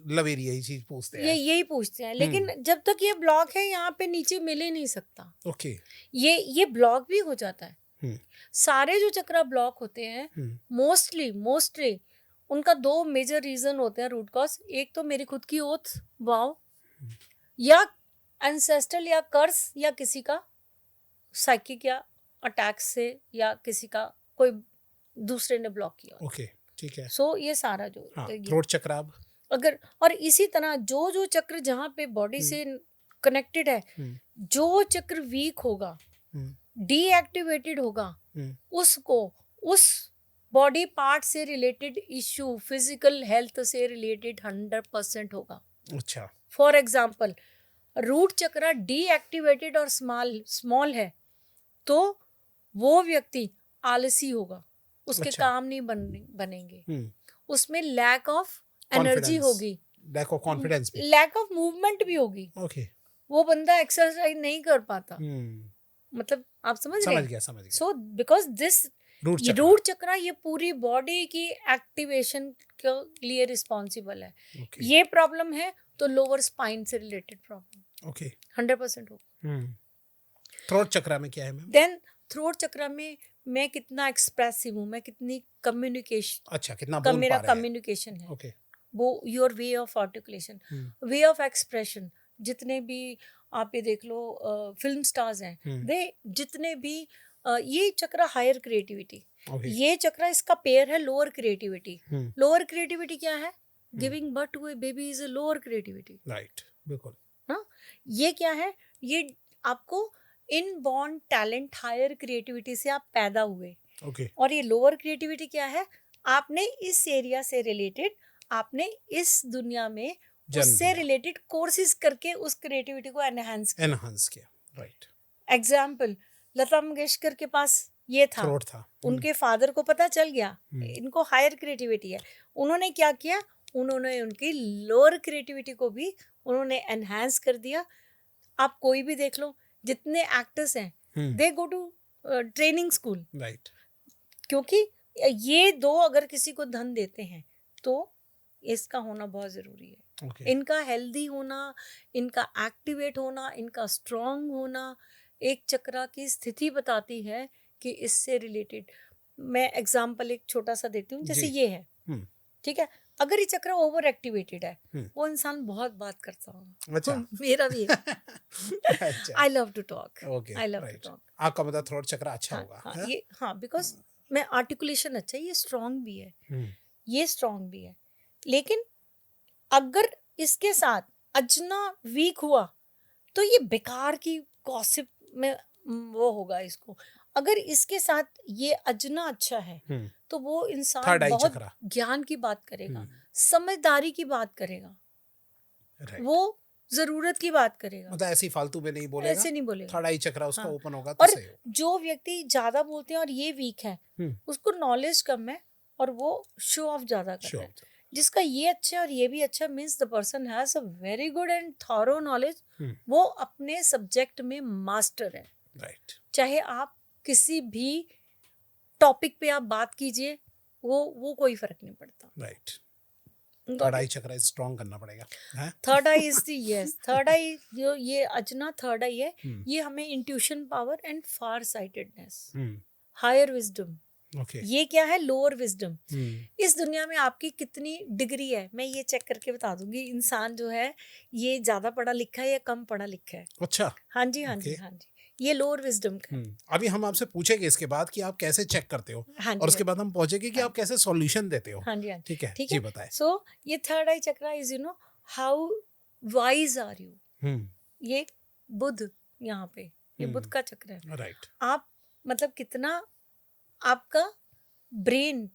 लवेरी यही चीज़ पूछते ये हैं, यही पूछते हैं, हुँ, लेकिन जब तक ये ब्लॉक है यहाँ पे नीचे मिल ही नहीं सकता। ओके, ये ब्लॉक भी हो जाता है। हुँ, सारे जो चक्र ब्लॉक होते हैं, हुँ, मोस्टली उनका दो मेजर रीजन होते हैं रूट कॉज। एक तो मेरी खुद की ओथ, वाव, या एंसेस्ट्रल या कर्स, या किसी का साइकिक या अटैक से, या किसी का कोई दूसरे ने ब्लॉक किया। ओके, ठीक है, सो ये सारा जो हाँ, ये थ्रोट चक्र अब, अगर, और इसी तरह जो जो चक्र जहाँ पे बॉडी हुँ, से कनेक्टेड है, हुँ, जो चक्र वीक होगा, हुँ, डीएक्टिवेटेड होगा, हुँ, उसको उस बॉडी पार्ट से रिलेटेड इश्यू, फिजिकल हेल्थ से रिलेटेड 100% होगा। अच्छा, फॉर एग्जाम्पल, रूट चक्र डीएक्टिवेटेड और स्मॉल स्मॉल है, तो वो व्यक्ति आलसी होगा, उसके अच्छा, काम नहीं बनेंगे, हुँ, उसमें लैक ऑफ एनर्जी कॉन्फिडेंस, होगी, लैक ऑफ कॉन्फिडेंस भी, लैक ऑफ मूवमेंट भी होगी, ओके, वो बंदा एक्सरसाइज नहीं कर पाता। हुँ, मतलब आप समझ रहे हैं? समझ गया, सो बिकॉज दिस रूट ये चक्र, रूट चक्र ये पूरी बॉडी की एक्टिवेशन के लिए रिस्पॉन्सिबल है। ओके, ये प्रॉब्लम है तो लोअर स्पाइन से रिलेटेड प्रॉब्लम ओके, 100% होगा। हुँ, थ्रोट चक्र में क्या है मैम? देन थ्रोट चक्र में मैं कितना एक्सप्रेसिव हूँ, मैं कितनी कम्युनिकेशन अच्छा, कितना का बोल मेरा पा रहे हैं, कम्युनिकेशन है, ओके, वो your way of articulation, hmm, way of expression. जितने भी आप ये देख लो फिल्म स्टार्स हैं, हुँ, दे जितने भी ये चक्र हायर क्रिएटिविटी, ओके, ये चक्र इसका पेयर है lower creativity. Hmm, lower creativity क्या है? Hmm, giving birth to a baby is a lower creativity right, बिल्कुल, ना। ये क्या है? ये आपको इनबॉर्न टैलेंट, हायर क्रिएटिविटी से आप पैदा हुए। ओके, और ये लोअर क्रिएटिविटी क्या है? आपने इस एरिया से रिलेटेड, आपने इस दुनिया में जन्म उससे दिया, रिलेटेड कोर्सेज करके उस क्रिएटिविटी को एनहांस किया। एनहांस किया, राइट, एग्जाम्पल, लता मंगेशकर के पास ये था, थ्रोट था, उनके फादर को पता चल गया हुँ, इनको हायर क्रिएटिविटी है, उन्होंने क्या किया? उन्होंने उनकी लोअर क्रिएटिविटी को भी उन्होंने एनहांस कर दिया। आप कोई भी देख लो, जितने एक्टर्स हैं, hmm, they go to training school, right, क्योंकि ये दो अगर किसी को धन देते हैं तो इसका होना बहुत ज़रूरी है। ओके, इनका हेल्दी होना, इनका एक्टिवेट होना, इनका स्ट्रांग होना, एक चक्रा की स्थिति बताती है कि इससे रिलेटेड। मैं एग्जाम्पल एक छोटा सा देती हूँ, जैसे जी। ये है, हम्म, ठीक है। अगर ये चक्रा ओवर एक्टिवेटेड है, हम्म, वो इंसान बहुत बात करता होगा। अच्छा। मेरा भी है। अच्छा, I love to talk, okay, I love to write. Talk. आपका मतलब थ्रोट चक्र अच्छा हाँ होगा, हाँ, है? ये हाँ, बिकॉज मैं आर्टिकुलेशन अच्छा है, ये स्ट्रांग भी है, हम्म, ये स्ट्रांग भी है। लेकिन अगर इसके साथ अजना वीक हुआ तो ये बेकार की गॉसिप में वो होगा इसको। अगर इसके साथ ये अजना अच्छा है हम्म, तो वो इंसान थर्ड आई बहुत चक्र। ज्ञान की बात करेगा, हम्म, समझदारी की बात करेगा, राइट। वो जरूरत की बात करेगा, मतलब ऐसी फालतू में नहीं बोलेगा। ऐसे नहीं बोलेगा। थर्ड आई चक्र उसका हाँ, ओपन होगा तो और सही होगा। जो व्यक्ति ज्यादा बोलते हैं और ये वीक है, हम्म, उसको नॉलेज कम है और वो शो ऑफ ज्यादा कर रहा है। श्योर। जिसका ये अच्छा है और ये भी अच्छा, means the person has a very good and thorough knowledge, hmm, वो अपने सब्जेक्ट में मास्टर है। राइट, चाहे आप किसी भी टॉपिक पे आप बात कीजिए, वो कोई फर्क नहीं पड़ता। राइट। थर्ड आई चक्र स्ट्रॉन्ग करना पड़ेगा, है? Third eye is the, yes, third eye, जो ये अजना थर्ड आई है, हम्म, ये हमें intuition power and far sightedness, hmm, higher wisdom, okay. ये क्या है, लोअर विजडम। हम्म, इस दुनिया में आपकी कितनी डिग्री है, मैं ये चेक करके बता दूंगी इंसान जो है ये ज्यादा पढ़ा लिखा है या कम पढ़ा लिखा है। अच्छा, हाँ जी, हाँ जी, ओके। हाँ जी, ये लोअर विजडम का है। अभी हम आपसे पूछेंगे इसके बाद कि आप कैसे चेक करते हो, हाँ और जी, उसके हाँ बाद हम पहुंचेंगे कि हाँ आप कैसे सॉल्यूशन देते हो। हाँ जी, हाँ जी, ठीक है, ठीक जी है। बताएं। सो ये third eye chakra is, you know, how wise are you. Hmm, ये बुध, यहाँ पे ये बुध का चक्र है। राइट। आप मतलब कितना, आपका ब्रेन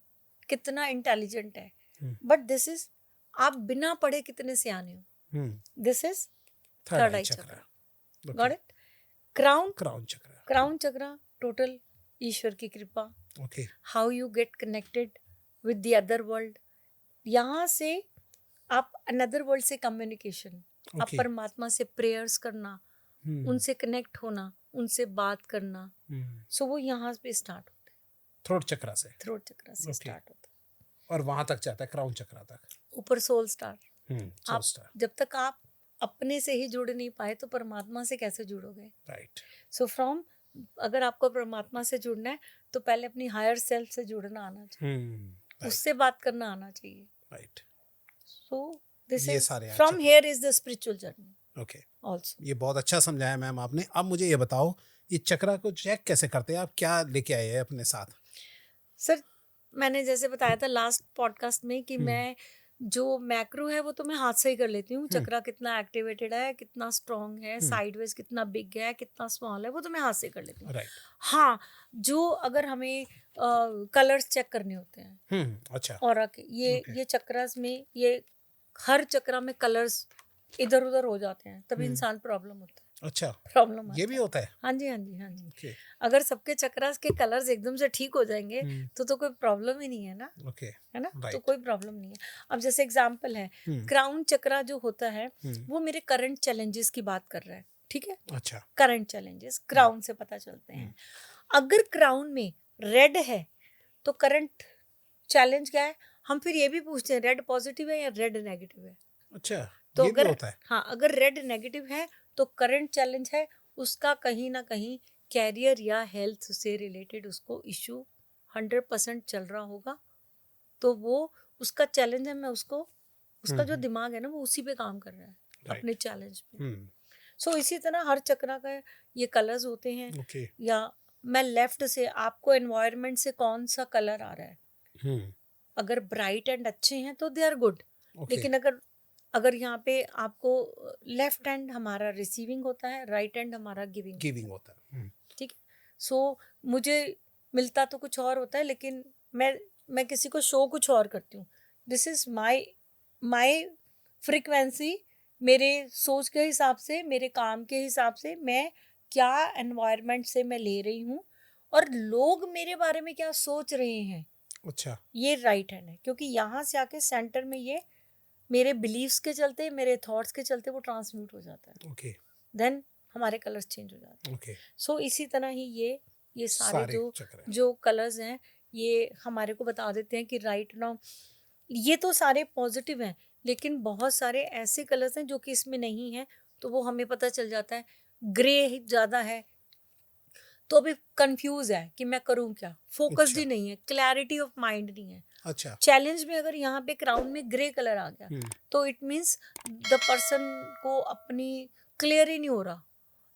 कितना इंटेलिजेंट है, हम्म, बट दिस इज, आप बिना पढ़े कितने सियाने हो, हम्म, दिस इज थर्ड थर्ड आई आई चक्र, चक्र। Got it. क्राउन, क्राउन चक्र, क्राउन चक्र टोटल ईश्वर की कृपा, okay. How you get connected with the other world. यहाँ से आप अनदर वर्ल्ड से कम्युनिकेशन, आप ओके। परमात्मा से प्रेयर्स करना, हम्म, उनसे कनेक्ट होना, उनसे बात करना। सो वो यहाँ पे स्टार्ट होता है, थ्रोट चक्र से, थ्रोट चक्र से ओके। स्टार्ट होता और वहां तक जाता है क्राउन चक्र तक। है, ऊपर सोल स्टार। सोल आप स्टार, जब तक आप अपने से ही जुड़ नहीं पाए तो परमात्मा से कैसे जुड़ोगे। राइट। सो फ्रॉम, अगर आपको परमात्मा से जुड़ना है तो पहले अपनी हायर सेल्फ से जुड़ना आना चाहिए, राइट, उससे बात करना आना चाहिए। राइट। सो दिस ये इज, सारे फ्रॉम चक्र, here is the spiritual journey okay. Also. ये बहुत अच्छा समझाया मैम आपने। अब मुझे ये बताओ, ये चक्रा को चेक कैसे करते हैं, आप क्या लेके आए हैं अपने साथ? सर, मैंने जैसे बताया था लास्ट पॉडकास्ट में कि हम्म, मैं जो मैक्रो है वो तो मैं हाथ से ही कर लेती हूँ। हम्म, चक्रा कितना एक्टिवेटेड है, कितना स्ट्रांग है, हम्म, साइडवेज कितना बिग है, कितना स्मॉल है, वो तो मैं हाथ से कर लेती हूँ। राइट। हाँ, जो अगर हमें कलर्स चेक करने होते हैं अच्छा, और ये ओके। ये चक्रास में, ये हर चक्रा में कलर्स इधर उधर हो जाते हैं, तभी इंसान प्रॉब्लम होता है, अच्छा, प्रॉब्लम ये आता भी है। होता है, हाँ जी, हाँ जी, हाँ जी। ओके। अगर सबके चक्रास के कलर्स एकदम से ठीक हो जाएंगे हम्म, तो कोई प्रॉब्लम ही नहीं है ना, ओके, है ना, तो राइट। कोई प्रॉब्लम नहीं है। अब जैसे एग्जाम्पल है, क्राउन चक्रा जो होता है वो मेरे करंट चैलेंजेस की बात कर रहा है, ठीक है। अच्छा, करंट चैलेंजेस क्राउन से पता चलते हैं। अगर क्राउन में रेड है तो करंट चैलेंज क्या है, हम फिर ये भी पूछते हैं रेड पॉजिटिव है या रेड नेगेटिव है। अच्छा, तो ये भी अगर, होता है। हाँ, अगर रेड नेगेटिव है तो करंट चैलेंज है, उसका कहीं ना कहीं कैरियर या हेल्थ से रिलेटेड उसको इशू 100% चल रहा होगा, तो वो उसका चैलेंज है। मैं उसको, उसका जो दिमाग है ना वो उसी पे काम कर रहा है, अपने राइट। चैलेंज पे। सो इसी तरह हर चक्रा का ये कलर्स होते हैं। ओके। या मैं लेफ्ट से, आपको एनवायरनमेंट से कौन सा कलर आ रहा है, अगर ब्राइट एंड अच्छे हैं तो दे आर गुड। ओके। लेकिन अगर अगर यहाँ पे आपको लेफ्ट हैंड हमारा रिसीविंग होता है, राइट हैंड हमारा गिविंग गिविंग होता है। ठीक है। सो मुझे मिलता तो कुछ और होता है, लेकिन मैं किसी को शो कुछ और करती हूँ। दिस इज माई फ्रिक्वेंसी, मेरे सोच के हिसाब से, मेरे काम के हिसाब से, मैं क्या एनवायरनमेंट से मैं ले रही हूँ और लोग मेरे बारे में क्या सोच रहे हैं, अच्छा, ये राइट हैंड है। क्योंकि यहाँ से आके सेंटर में ये मेरे बिलीव्स के चलते, मेरे थॉट्स के चलते वो ट्रांसम्यूट हो जाता है, ओके, देन हमारे कलर्स चेंज हो जाते हैं। ओके। सो इसी तरह ही ये सारे सारे चक्र, जो कलर्स हैं ये हमारे को बता देते हैं कि राइट नाउ ये तो सारे पॉजिटिव हैं, लेकिन बहुत सारे ऐसे कलर्स हैं जो कि इसमें नहीं है, तो वो हमें पता चल जाता है। ग्रे ज़्यादा है तो अभी कंफ्यूज है कि मैं करूं क्या, फोकस्ड अच्छा। ही नहीं है, क्लैरिटी ऑफ माइंड नहीं है। अच्छा। चैलेंज में अगर यहाँ पे क्राउन में ग्रे कलर आ गया हम्म। तो इट मीन्स द पर्सन को अपनी क्लियर ही नहीं हो रहा।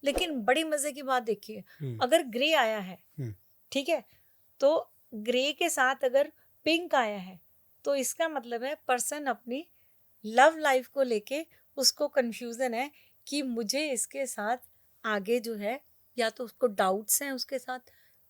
लेकिन बड़ी मजे की बात देखिए, हम्म। अगर ग्रे आया है, हम्म। ठीक है, तो ग्रे के साथ अगर पिंक आया है तो इसका मतलब है पर्सन अपनी लव लाइफ को लेके उसको कंफ्यूजन है कि मुझे इसके साथ आगे जो है, या तो उसको डाउट्स हैं उसके साथ,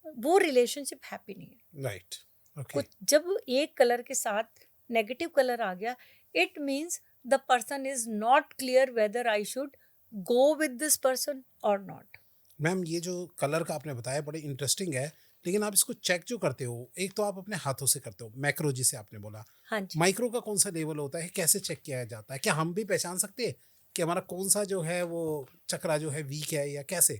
वो रिलेशनशिप हैप्पी नहीं है। राइट। ओके। कुछ जब एक कलर के साथ नेगेटिव कलर आ गया, it means the person is not clear whether I should go with this person और नॉट। मैम ये जो कलर का आपने बताया बड़े इंटरेस्टिंग है, लेकिन आप इसको चेक जो करते हो, एक तो आप अपने हाथों से करते हो, मैक्रो जिसे आपने बोला, हाँ जी माइक्रो का कौन सा लेवल होता है, कैसे चेक किया जाता है, क्या हम भी पहचान सकते हैं कि हमारा कौन सा जो है वो चक्रा जो है वीक है, या कैसे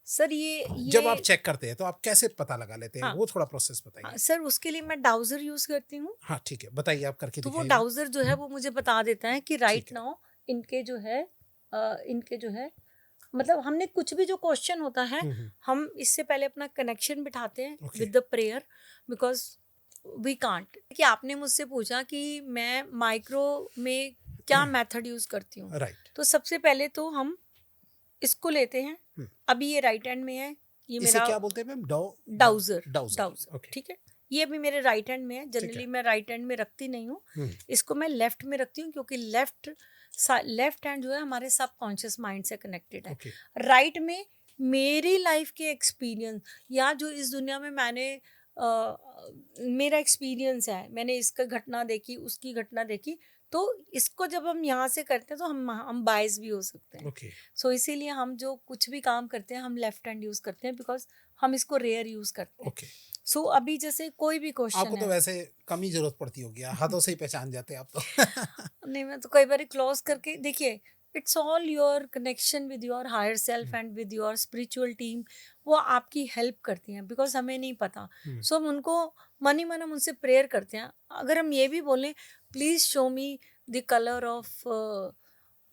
सर, ये जब आप चेक करते हैं तो आप कैसे पता लगा लेते हैं, हाँ, वो थोड़ा प्रोसेस बताइए। हाँ सर, उसके लिए मैं डाउजर यूज करती हूँ। हाँ ठीक है, बताइए, आप करके तो वो दिखाइए। डाउजर जो है वो मुझे बता देता है कि राइट ठीक है। नाउ इनके जो है इनके जो है, मतलब हमने कुछ भी जो क्वेश्चन होता है, हम इससे पहले अपना कनेक्शन बिठाते हैं Okay. With the prayer, because we can't. कि आपने मुझसे पूछा कि मैं माइक्रो में क्या मेथड यूज करती हूँ, राइट। तो सबसे पहले तो हम इसको लेते हैं। अभी ये राइट हैंड में है, ये इसे मेरा क्या बोलते हैं ma'am? Dowser. Dowser. Dowser, okay. ठीक है। ये अभी मेरे राइट हैंड में है। है। जनरली मैं राइट हैंड में रखती नहीं हूँ, हम्म। इसको मैं लेफ्ट में रखती हूँ, क्योंकि लेफ्ट हैंड जो है हमारे सबकॉन्शियस माइंड से कनेक्टेड है। ओके। राइट में मेरी लाइफ के एक्सपीरियंस, या जो इस दुनिया में मैंने मेरा एक्सपीरियंस है, मैंने इसका घटना देखी, उसकी घटना देखी, तो इसको जब हम यहाँ से करते हैं तो हम बायस भी हो सकते हैं। ओके। सो इसीलिए हम जो कुछ भी काम करते हैं हम लेफ्ट हैंड यूज करते हैं, बिकॉज हम इसको रेयर यूज करते हैं। ओके। सो अभी जैसे कोई भी क्वेश्चन आपको तो है, वैसे कम ही जरूरत पड़ती होगी, हाथों से ही पहचान जाते हैं आप तो। नहीं, मैं तो कई बार क्लोज करके देखिए, it's all your connection with your higher self and with your spiritual team. वो आपकी हेल्प करती हैं, बिकॉज हमें नहीं पता। सो हम उनको मन ही मन हम उनसे प्रेयर करते हैं। अगर हम ये भी बोलें, please show me the colour of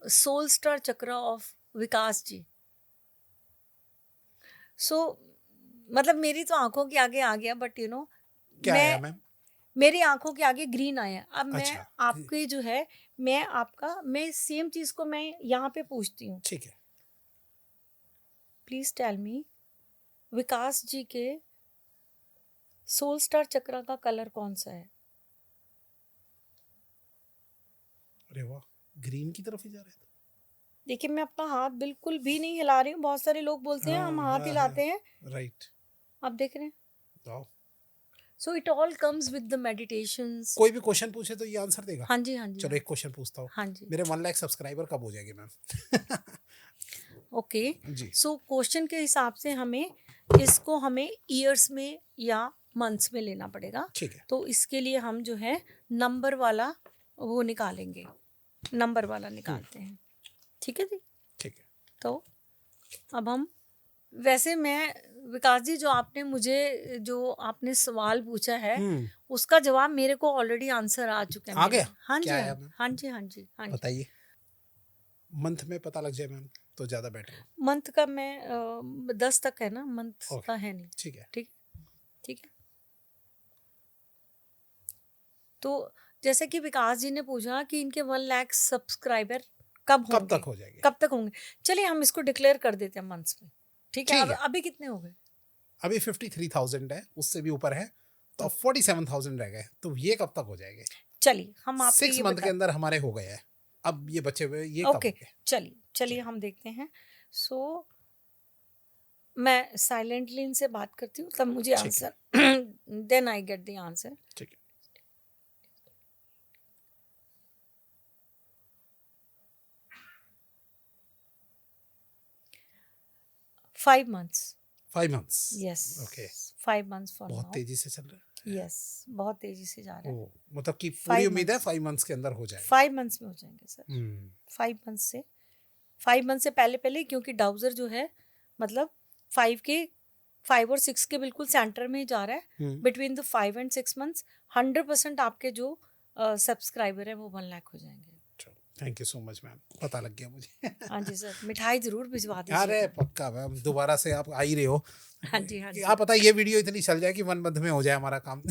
soul star chakra of Vikas ji. So मतलब मेरी तो आंखों के आगे आ गया, बट क्या आया मैम? मेरी आंखों के आगे ग्रीन आया। अब मैं अच्छा। आपके जो है, मैं सेम चीज को मैं यहाँ पे पूछती हूँ। ठीक है। प्लीज टेल मी, विकास जी के सोल स्टार चक्र का कलर कौन सा है? अरे वाह, ग्रीन की तरफ ही जा रहे थे। देखिए, मैं अपना हाथ बिल्कुल भी नहीं हिला रही हूँ। बहुत सारे लोग बोलते हैं हम हाथ हिलाते हैं, राइट। आप देख रहे हैं। Wow. So it all comes with the meditations. कोई भी क्वेश्चन पूछे तो ये आंसर देगा? हाँ जी, हाँ जी, चलो एक क्वेश्चन पूछता हूँ। हाँ जी। मेरे 1 लाख सब्सक्राइबर कब हो जाएंगे मैम? ओके। जी। सो क्वेश्चन के हिसाब से हमें ईयर्स में या मंथ्स में लेना पड़ेगा। ठीक है। तो इसके लिए हम जो है नंबर वाला वो निकालेंगे, नंबर वाला निकालते हैं। ठीक है जी। ठीक है। तो अब हम, वैसे मैं, विकास जी, जो आपने सवाल पूछा है उसका जवाब मेरे को ऑलरेडी आंसर आ चुका है। आ गया? हाँ जी, क्या आया मैम? हाँ जी, हाँ जी, हाँ जी। बताइए। मंथ में पता लग जाए मैम तो ज्यादा बेटर है। मंथ का मैं 10 तक है ना, मंथ ओके। का है नहीं। ठीक है। ठीक ठीक है। तो जैसे कि विकास जी ने पूछा कि इनके 1 लाख सब्सक्राइबर कब कब होंगे, तक हो जाएंगे? कब तक होंगे। चलिए हम इसको डिक्लेयर कर देते हैं मंथ्स में। ठीक है। ठीक अब है। अभी कितने हो गए? अभी 53,000 है, उससे भी ऊपर है, तो 47,000 रह गए, तो ये कब तक हो जाएंगे? चलिए हम आपको 6 ये मंथ के अंदर हमारे हो गए हैं, अब ये बचे हुए ये कब ओके, होंगे? चलिए हम देखते हैं। सो मैं साइलेंटली इनसे बात करती हूँ, तब मुझे ठीक है। Answer then I get the answer. ठीक है। 5 months। 5 months। Yes. Okay. 5 months for बहुत नाउ। तेजी से चल रहा है। यस, बहुत तेजी से जा रहा है। ओ, मतलब कि पूरी 5 उम्मीद है months। 5 मंथ्स के अंदर हो जाएगा। 5 months में हो जाएंगे सर। 5 5 months से पहले, क्योंकि डाउजर जो है मतलब 5 और 6 के बिल्कुल सेंटर में ही जा रहा है। बिटवीन द 5 and 6 months 100% आपके जो सब्सक्राइबर है वो 1 लाख हो जाएंगे। Thank you so much ma'am, पता लग गया मुझे। हाँ जी सर, मिठाई ज़रूर भिजवा अरे दीजिएगा। पक्का मैम, दोबारा से आप आ ही रहे हो। हाँ जी, हाँ आप जी। पता है ये वीडियो इतनी चल जाए कि 1 मंथ में हो जाए हमारा काम।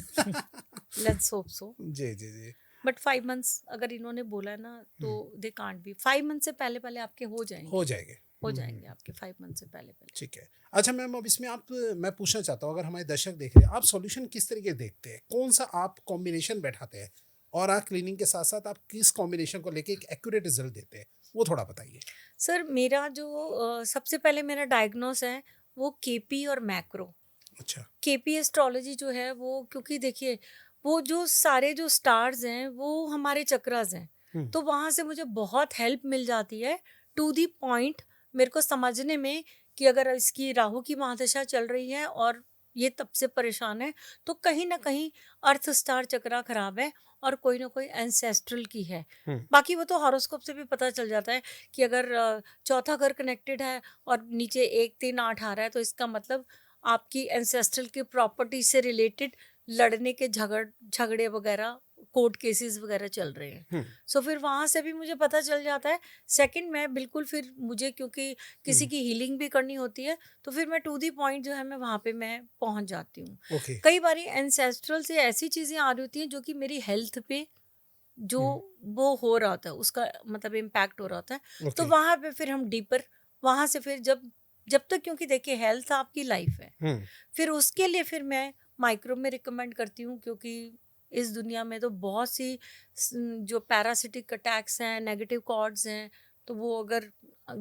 Let's hope so. जी, जी, जी। बट 5 मंथ्स अगर इन्होंने बोला है ना, तो दे कांट बी। 5 मंथ से पहले-पहले आपके हो हो जाएँगे। जाएँगे। हो जाएँगे आपके 5 मंथ से पहले-पहले। ठीक है। अच्छा मैम, अब इसमें आप, मैं पूछना चाहता हूँ, अगर हमारे दर्शक देख रहे हैं, आप सॉल्यूशन किस तरीके देखते हैं? कौन-सा आप कॉम्बिनेशन बैठाते हैं? और आप क्लीनिंग के साथ-साथ आप किस कॉम्बिनेशन को लेके एक एक्यूरेट रिज़ल्ट देते हैं? वो थोड़ा बताइए। सर मेरा जो सबसे पहले मेरा डायग्नोस है, वो केपी और मैक्रो। अच्छा। केपी एस्ट्रोलॉजी जो है वो, क्योंकि देखिए वो जो सारे जो स्टार्स हैं वो हमारे चक्रास हैं, हुँ, तो वहाँ से मुझे बहुत हेल्प मिल जाती है टू दी पॉइंट मेरे को समझने में कि अगर इसकी राहु की महादशा चल रही है और ये तब से परेशान है, तो कहीं ना कहीं अर्थ स्टार चक्रा खराब है और कोई ना कोई एंसेस्ट्रल की है। हुँ, बाकी वो तो हॉरोस्कोप से भी पता चल जाता है कि अगर चौथा घर कनेक्टेड है और नीचे 1 3 8 आ रहा है, तो इसका मतलब आपकी एंसेस्ट्रल की प्रॉपर्टी से रिलेटेड लड़ने के झगड़े वगैरह, कोर्ट केसेस वगैरह चल रहे हैं। हुँ, सो फिर वहाँ से भी मुझे पता चल जाता है। सेकंड, मैं बिल्कुल फिर मुझे क्योंकि किसी हुँ, की हीलिंग भी करनी होती है, तो फिर मैं टू दी पॉइंट जो है मैं वहाँ पे मैं पहुँच जाती हूँ। ओके। कई बारी एंसेस्ट्रल से ऐसी चीज़ें आ रही होती हैं जो कि मेरी हेल्थ पे जो हुँ, वो हो रहा होता है, उसका मतलब इम्पैक्ट हो रहा होता है। तो ओके। वहाँ पे फिर हम डीपर, वहाँ से फिर जब जब तक, क्योंकि देखिए हेल्थ आपकी लाइफ है, हुँ, फिर उसके लिए फिर मैं माइक्रो में रिकमेंड करती हूँ, क्योंकि इस दुनिया में तो बहुत सी जो पैरासिटिक अटैक्स हैं, नेगेटिव कॉर्ड्स हैं, तो वो अगर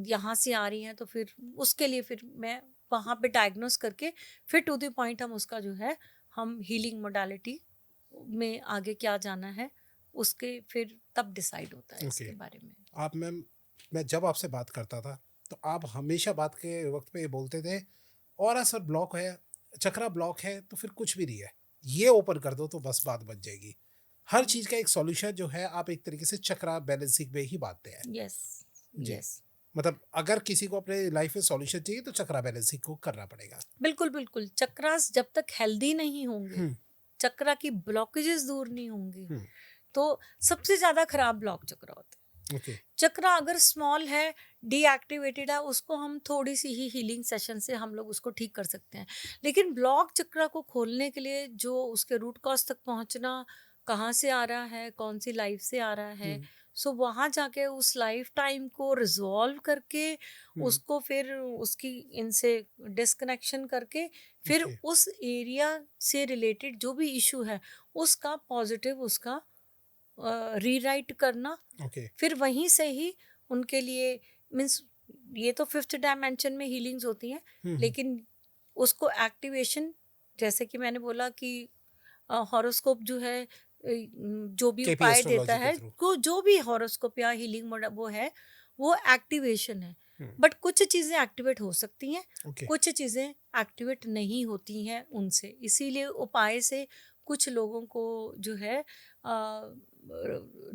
यहाँ से आ रही हैं तो फिर उसके लिए फिर मैं वहाँ पे डायग्नोस करके फिर टू द पॉइंट हम उसका जो है हम हीलिंग मोडालिटी में आगे क्या जाना है, उसके फिर तब डिसाइड होता है ओके। इसके बारे में। आप मैम, मैं जब आपसे बात करता था, तो आप हमेशा बात के वक़्त पे ये बोलते थे, "ऑरा सर ब्लॉक है, चक्रा ब्लॉक है तो फिर कुछ भी नहीं है। ये ओपन कर दो तो बस बात बन जाएगी।" हर चीज़ का एक सॉल्यूशन जो है आप एक तरीके से चक्रा बैलेंसिंग में ही बाँटते हैं। यस, जी। यस। मतलब अगर किसी को अपने लाइफ में सॉल्यूशन चाहिए तो चक्रा बैलेंसिंग को करना पड़ेगा। बिल्कुल, बिल्कुल। चक्रास जब तक हेल्दी नहीं होंगे, हुँ, चक्रा की ब्लॉकेजेस दूर नहीं होंगी, हुँ, तो सबसे ज़्यादा खराब ब्लॉक चक्रा होता है। ओके। चक्रा अगर स्मॉल है, डीएक्टिवेटेड है, उसको हम थोड़ी सी ही हीलिंग सेशन से हम लोग उसको ठीक कर सकते हैं। लेकिन ब्लॉक चक्रा को खोलने के लिए जो उसके रूट कॉज तक पहुंचना, कहाँ से आ रहा है, कौन सी लाइफ से आ रहा है, हुँ, सो वहाँ जाके उस लाइफ टाइम को रिजॉल्व करके हुँ, उसको फिर उसकी इनसे डिस्कनेक्शन करके फिर ओके, उस एरिया से रिलेटेड जो भी इशू है उसका पॉजिटिव उसका रीराइट करना, ओके। फिर वहीं से ही उनके लिए मीन्स ये तो फिफ्थ डायमेंशन में हीलिंग्स होती हैं, हुँ, हुँ, लेकिन उसको एक्टिवेशन, जैसे कि मैंने बोला कि हॉरोस्कोप जो है जो भी केपी उपाय देता एस्ट्रोलॉजी के है, थ्रू। को जो भी हॉरोस्कोप या हीलिंग वो है, वो एक्टिवेशन है। हुँ, बट कुछ चीज़ें एक्टिवेट हो सकती हैं, ओके, कुछ चीज़ें एक्टिवेट नहीं होती हैं उनसे, इसीलिए उपाय से कुछ लोगों को जो है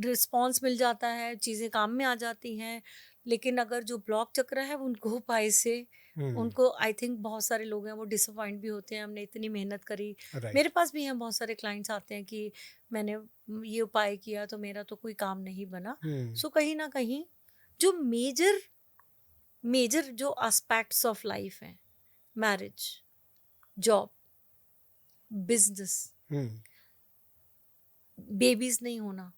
रिस्पॉन्स मिल जाता है, चीज़ें काम में आ जाती हैं। लेकिन अगर जो ब्लॉक चक्र है उनको उपाय से, हुँ, उनको आई थिंक बहुत सारे लोग हैं वो डिसअपॉइंट भी होते हैं, हमने इतनी मेहनत करी। राइट। मेरे पास भी हैं बहुत सारे क्लाइंट्स आते हैं कि मैंने ये उपाय किया तो मेरा तो कोई काम नहीं बना। हुँ, सो कहीं ना कहीं जो मेजर मेजर जो एस्पेक्ट्स ऑफ लाइफ हैं, मैरिज, जॉब, बिजनेस, हुँ। बेबीज नहीं होना,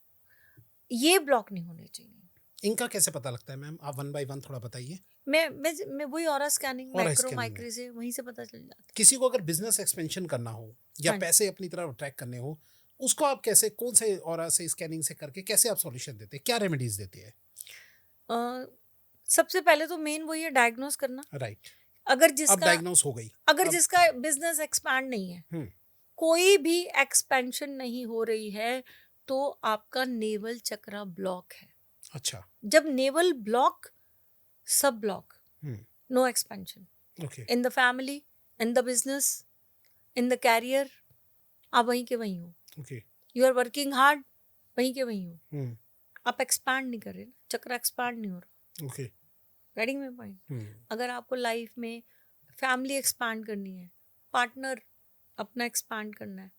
ये ब्लॉक नहीं होने चाहिए। इनका कैसे पता लगता है मैम? आप 1 बाय 1 थोड़ा बताइए। मैं वही ऑरा स्कैनिंग, और मैक्रो स्कैनिंग में माइक्रो से वहीं से पता चल जाता किसी को अगर बिज़नेस एक्सपेंशन करना हो या है। हाँ, पैसे अपनी तरफ अट्रैक्ट करने हो, उसको आप कैसे, कौन से ऑरा से स्कैनिंग से करके कैसे आप सॉल्यूशन देते हैं? क्या रेमेडीज़ देते हैं? अ, सबसे पहले तो मेन वही है डायग्नोस करना। राइट। अगर अब जिसका डायग्नोस हो गई। अगर अब जिसका बिजनेस एक्सपैंड नहीं है, हुँ, कोई भी एक्सपेंशन नहीं हो रही है, तो आपका नेवल चक्रा ब्लॉक है। अच्छा। जब नेवल ब्लॉक, सब ब्लॉक, हुँ, no expansion okay, in the family, in the business, in the career, आप वहीं के वहीं हो। Okay. You are working hard, वहीं के वहीं हो। हुँ, आप एक्सपैंड नहीं कर रहे ना, चक्र एक्सपैंड नहीं हो रहा। Okay. Getting my point? Hmm, अगर आपको लाइफ में फैमिली एक्सपैंड करनी है, पार्टनर अपना एक्सपैंड करना है,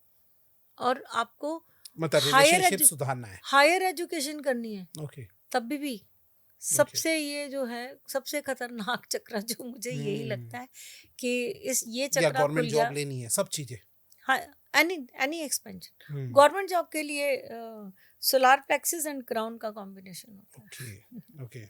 और आपको मतलब हायर रिलेशनशिप सुधारना है। हायर एजुकेशन करनी है, ओके। तभी भी सबसे ये जो है सबसे खतरनाक चक्र जो मुझे यही लगता है कि इस ये या चक्र खुल गवर्नमेंट गया। जॉब लेनी है, सब चीजें। हाँ, एनी एक्सपेंशन गवर्नमेंट जॉब के लिए सोलार प्लेक्सिस एंड क्राउन का कॉम्बिनेशन होता है। Okay okay.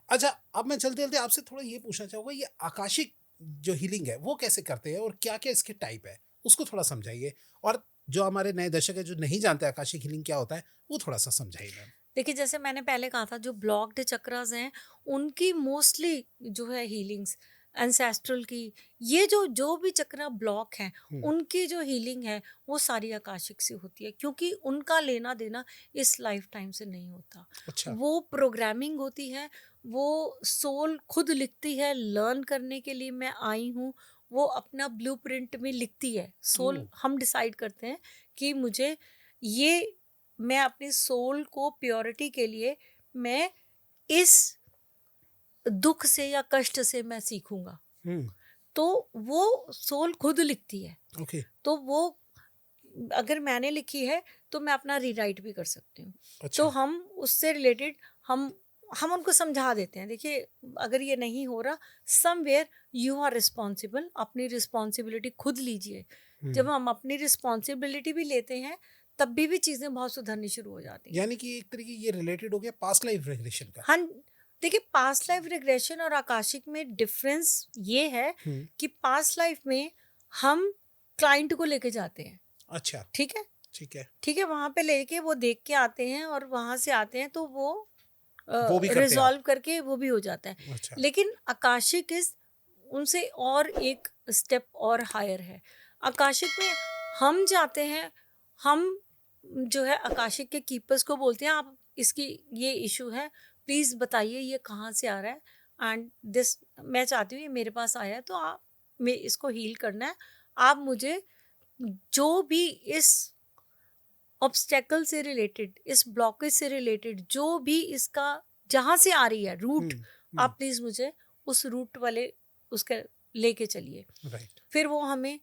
अच्छा, अब मैं चलते चलते आपसे थोड़ा ये पूछना चाहूंगा, ये आकाशिक जो हीलिंग है वो कैसे करते हैं और क्या क्या इसके टाइप है, उसको थोड़ा समझाइए। और जो हमारे नए दर्शक है जो नहीं जानते आकाशिक हीलिंग क्या होता है, वो थोड़ा सा समझाइए मैम। देखिए, जैसे मैंने पहले कहा था, जो ब्लॉक्ड चक्रास हैं उनकी मोस्टली जो है हीलिंग्स एंसेस्ट्रल की, ये जो जो भी चक्रा ब्लॉक हैं उनकी जो हीलिंग है वो सारी आकाशिक से होती है, क्योंकि उनका लेना देना इस लाइफ टाइम से नहीं होता। अच्छा। वो प्रोग्रामिंग होती है, वो सोल खुद लिखती है, लर्न करने के लिए मैं आई हूँ, वो अपना ब्लूप्रिंट में लिखती है। सोल, हम डिसाइड करते हैं कि मुझे ये, मैं अपनी सोल को प्योरिटी के लिए मैं इस दुख से या कष्ट से मैं सीखूंगा, तो वो सोल खुद लिखती है। ओके। तो वो अगर मैंने लिखी है तो मैं अपना रीराइट भी कर सकती हूँ। अच्छा। तो हम उससे रिलेटेड हम उनको समझा देते हैं, देखिए अगर ये नहीं हो रहा, समवेयर यू आर रिस्पॉन्सिबल, अपनी रिस्पॉन्सिबिलिटी खुद लीजिए। जब हम अपनी रिस्पॉन्सिबिलिटी भी लेते हैं तब भी चीज़ें बहुत सुधरनी शुरू हो जाती हैं। यानी कि एक तरीके ये रिलेटेड हो गया पास्ट लाइफ रेग्रेशन का। हाँ, देखिए पास्ट लाइफ रिग्रेशन और आकाशिक में डिफरेंस ये है कि पास्ट लाइफ में हम क्लाइंट को लेके जाते हैं। अच्छा। ठीक है, ठीक है। ठीक है, वहाँ पे लेके वो देख के आते हैं और वहाँ से आते हैं तो वो वो भी करते हैं आप? रिजॉल्व करके वो भी हो जाता है। अच्छा। लेकिन आकाशिक इस उनसे और एक स्टेप और हायर है। आकाशिक में हम जाते हैं, हम जो है आकाशिक के कीपर्स को बोलते हैं, आप इसकी ये इशू है, प्लीज़ बताइए ये कहाँ से आ रहा है, एंड दिस मैं चाहती हूँ ये मेरे पास आया है, तो आप मैं इसको हील करना है। आप मुझे जो भी इस ऑब्स्टेकल से रिलेटेड, इस ब्लॉकेज से रिलेटेड, जो भी इसका जहाँ से आ रही है रूट, आप प्लीज़ मुझे उस रूट वाले उसके लेके चलिए। राइट। फिर वो हमें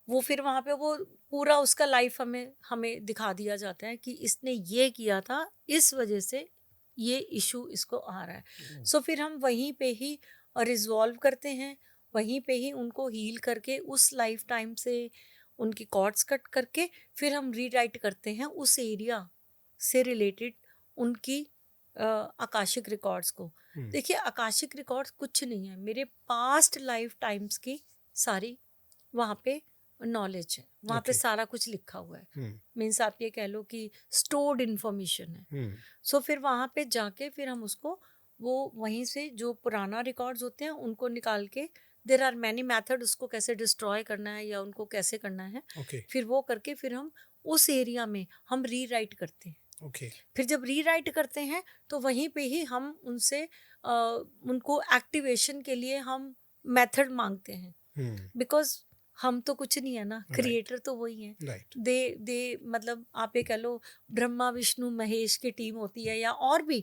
वो फिर वहाँ पे वो पूरा उसका लाइफ हमें हमें दिखा दिया जाता है कि इसने ये किया था, इस वजह से ये इशू इसको आ रहा है। सो फिर हम वहीं पे ही रिजॉल्व करते हैं, वहीं पे ही उनको हील करके उस लाइफ टाइम से उनकी कॉर्ड्स कट करके फिर हम रीराइट करते हैं उस एरिया से रिलेटेड उनकी आकाशिक रिकॉर्ड्स को। देखिए आकाशिक रिकॉर्ड्स कुछ नहीं है, मेरे पास्ट लाइफ टाइम्स की सारी वहाँ पे नॉलेज है, वहाँ पे Okay. सारा कुछ लिखा हुआ है। मीन्स आप ये कह लो कि स्टोर्ड इन्फॉर्मेशन है। सो फिर वहाँ पे जाके फिर हम उसको वो वहीं से जो पुराना रिकॉर्ड्स होते हैं उनको निकाल के, देर आर मैनी मैथड, उसको कैसे डिस्ट्रॉय करना है या उनको कैसे करना है, ओके। फिर वो करके फिर हम उस एरिया में हम रीराइट करते हैं। ओके। फिर जब रीराइट करते हैं तो वहीं पे ही हम उनसे उनको एक्टिवेशन के लिए हम मेथड मांगते हैं, बिकॉज हम तो कुछ नहीं है ना, क्रिएटर तो वही है। राइट। दे मतलब आप ये कह लो ब्रह्मा विष्णु महेश की टीम होती है, या और भी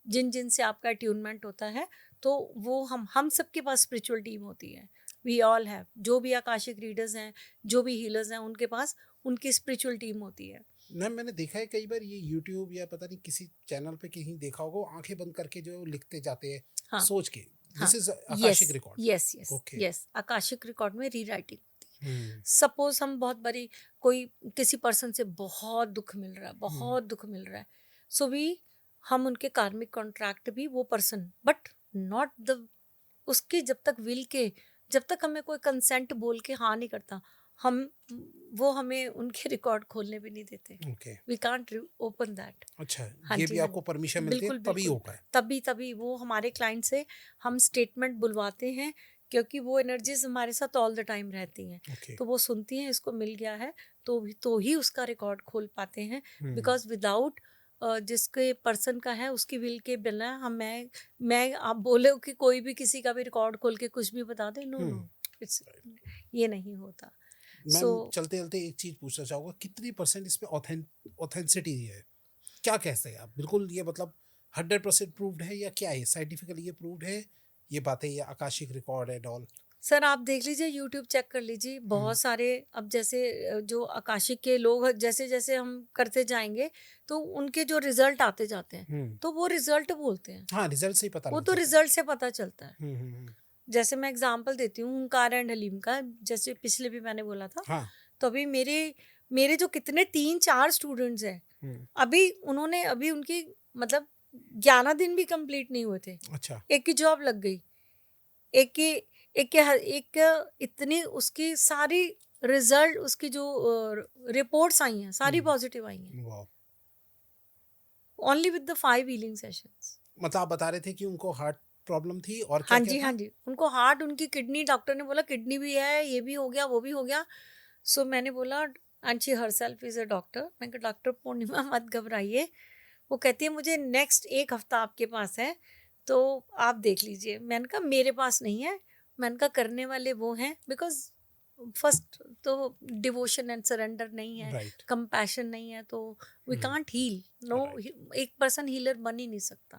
जिन जिन से आपका अट्यूनमेंट होता है, तो वो हम सबके पास स्पिरिचुअल टीम होती है। वी ऑल हैव, जो भी आकाशिक रीडर्स हैं, जो भी हीलर्स हैं, उनके पास उनकी स्पिरिचुअल टीम होती है। मैम मैंने देखा है कई बार ये YouTube या पता नहीं किसी चैनल पे कहीं देखा होगा, वो आंखें बंद करके जो लिखते जाते हैं हाँ, सोच के, हाँ, this is Akashic record. Yes yes Okay. Yes, Akashic record में रीराइटिंग होती है। सपोज हम बहुत बड़ी कोई किसी पर्सन से बहुत दुख मिल रहा है, बहुत दुख मिल रहा है, सो वी हम उनके कार्मिक कॉन्ट्रैक्ट भी वो पर्सन, बट नॉट द उसके जब तक विल के, जब तक हमें कोई कंसेंट बोल के हाँ नहीं करता, हम वो हमें उनके रिकॉर्ड खोलने भी नहीं देते। Okay. We can't open that. अच्छा, हाँ ये जी, भी हाँ आपको जी, परमिशन मिलती है बिल्कुल तभी बिल्कुल, होगा है? तभी वो हमारे क्लाइंट से हम स्टेटमेंट बुलवाते हैं, क्योंकि वो एनर्जीज हमारे साथ ऑल द टाइम रहती हैं। ओके। तो वो सुनती हैं इसको मिल गया है, तो ही उसका रिकॉर्ड खोल पाते हैं, बिकॉज विदाउट जिसके पर्सन का है उसकी विल के बिना हम मैं आप बोले कि कोई भी किसी का भी रिकॉर्ड खोल के कुछ भी बता दे, नो नो, इट्स ये नहीं होता। मैम So- चलते चलते एक चीज पूछना चाहूंगा, कितनी परसेंट इसमें ऑथेंटिसिटी है, क्या कहते हैं आप? बिल्कुल ये मतलब 100% प्रूव्ड है या क्या है, साइंटिफिकली ये प्रूव्ड है ये बातें, ये Akashic record and all? Sir आप देख लीजिए, यूट्यूब चेक कर लीजिए, बहुत सारे अब जैसे जो आकाशिक के लोग जैसे जैसे हम करते जाएंगे तो उनके जो रिजल्ट आते जाते हैं तो वो रिजल्ट बोलते हैं, हाँ, रिजल्ट से ही पता वो लग तो जाता रिजल्ट से पता चलता है। है। जैसे मैं एग्जांपल देती हूँ हुंकार एंड हलीम का, जैसे पिछले भी मैंने बोला था, हाँ। तो अभी मेरे मेरे जो कितने 3-4 स्टूडेंट्स हैं, अभी उन्होंने अभी उनकी मतलब 11 दिन भी कंप्लीट नहीं हुए थे, अच्छा। एक की जॉब लग गई, एक की एक इतनी उसकी सारी रिजल्ट, उसकी जो रिपोर्ट्स आई हैं सारी पॉजिटिव आई हैं, वाह। Only with the 5 healing sessions. मतलब आप बता रहे थे कि उनको हार्ट प्रॉब्लम थी और हाँ क्या-क्या जी, हाँ था? जी, उनको हार्ट, उनकी किडनी, डॉक्टर ने बोला किडनी भी है, ये भी हो गया, वो भी हो गया। सो मैंने बोला, and she herself is a doctor, मैंने कहा डॉक्टर पूर्णिमा मत घबराइए। वो कहती है मुझे नेक्स्ट 1 हफ्ता आपके पास है तो आप देख लीजिए। मैंने कहा मेरे पास नहीं है, मैंने कहा करने वाले वो हैं, बिकॉज फर्स्ट तो डिवोशन एंड सरेंडर नहीं है, राइट। कंपैशन नहीं है, तो we can't heal. No, right. एक पर्सन हीलर बन ही नहीं सकता।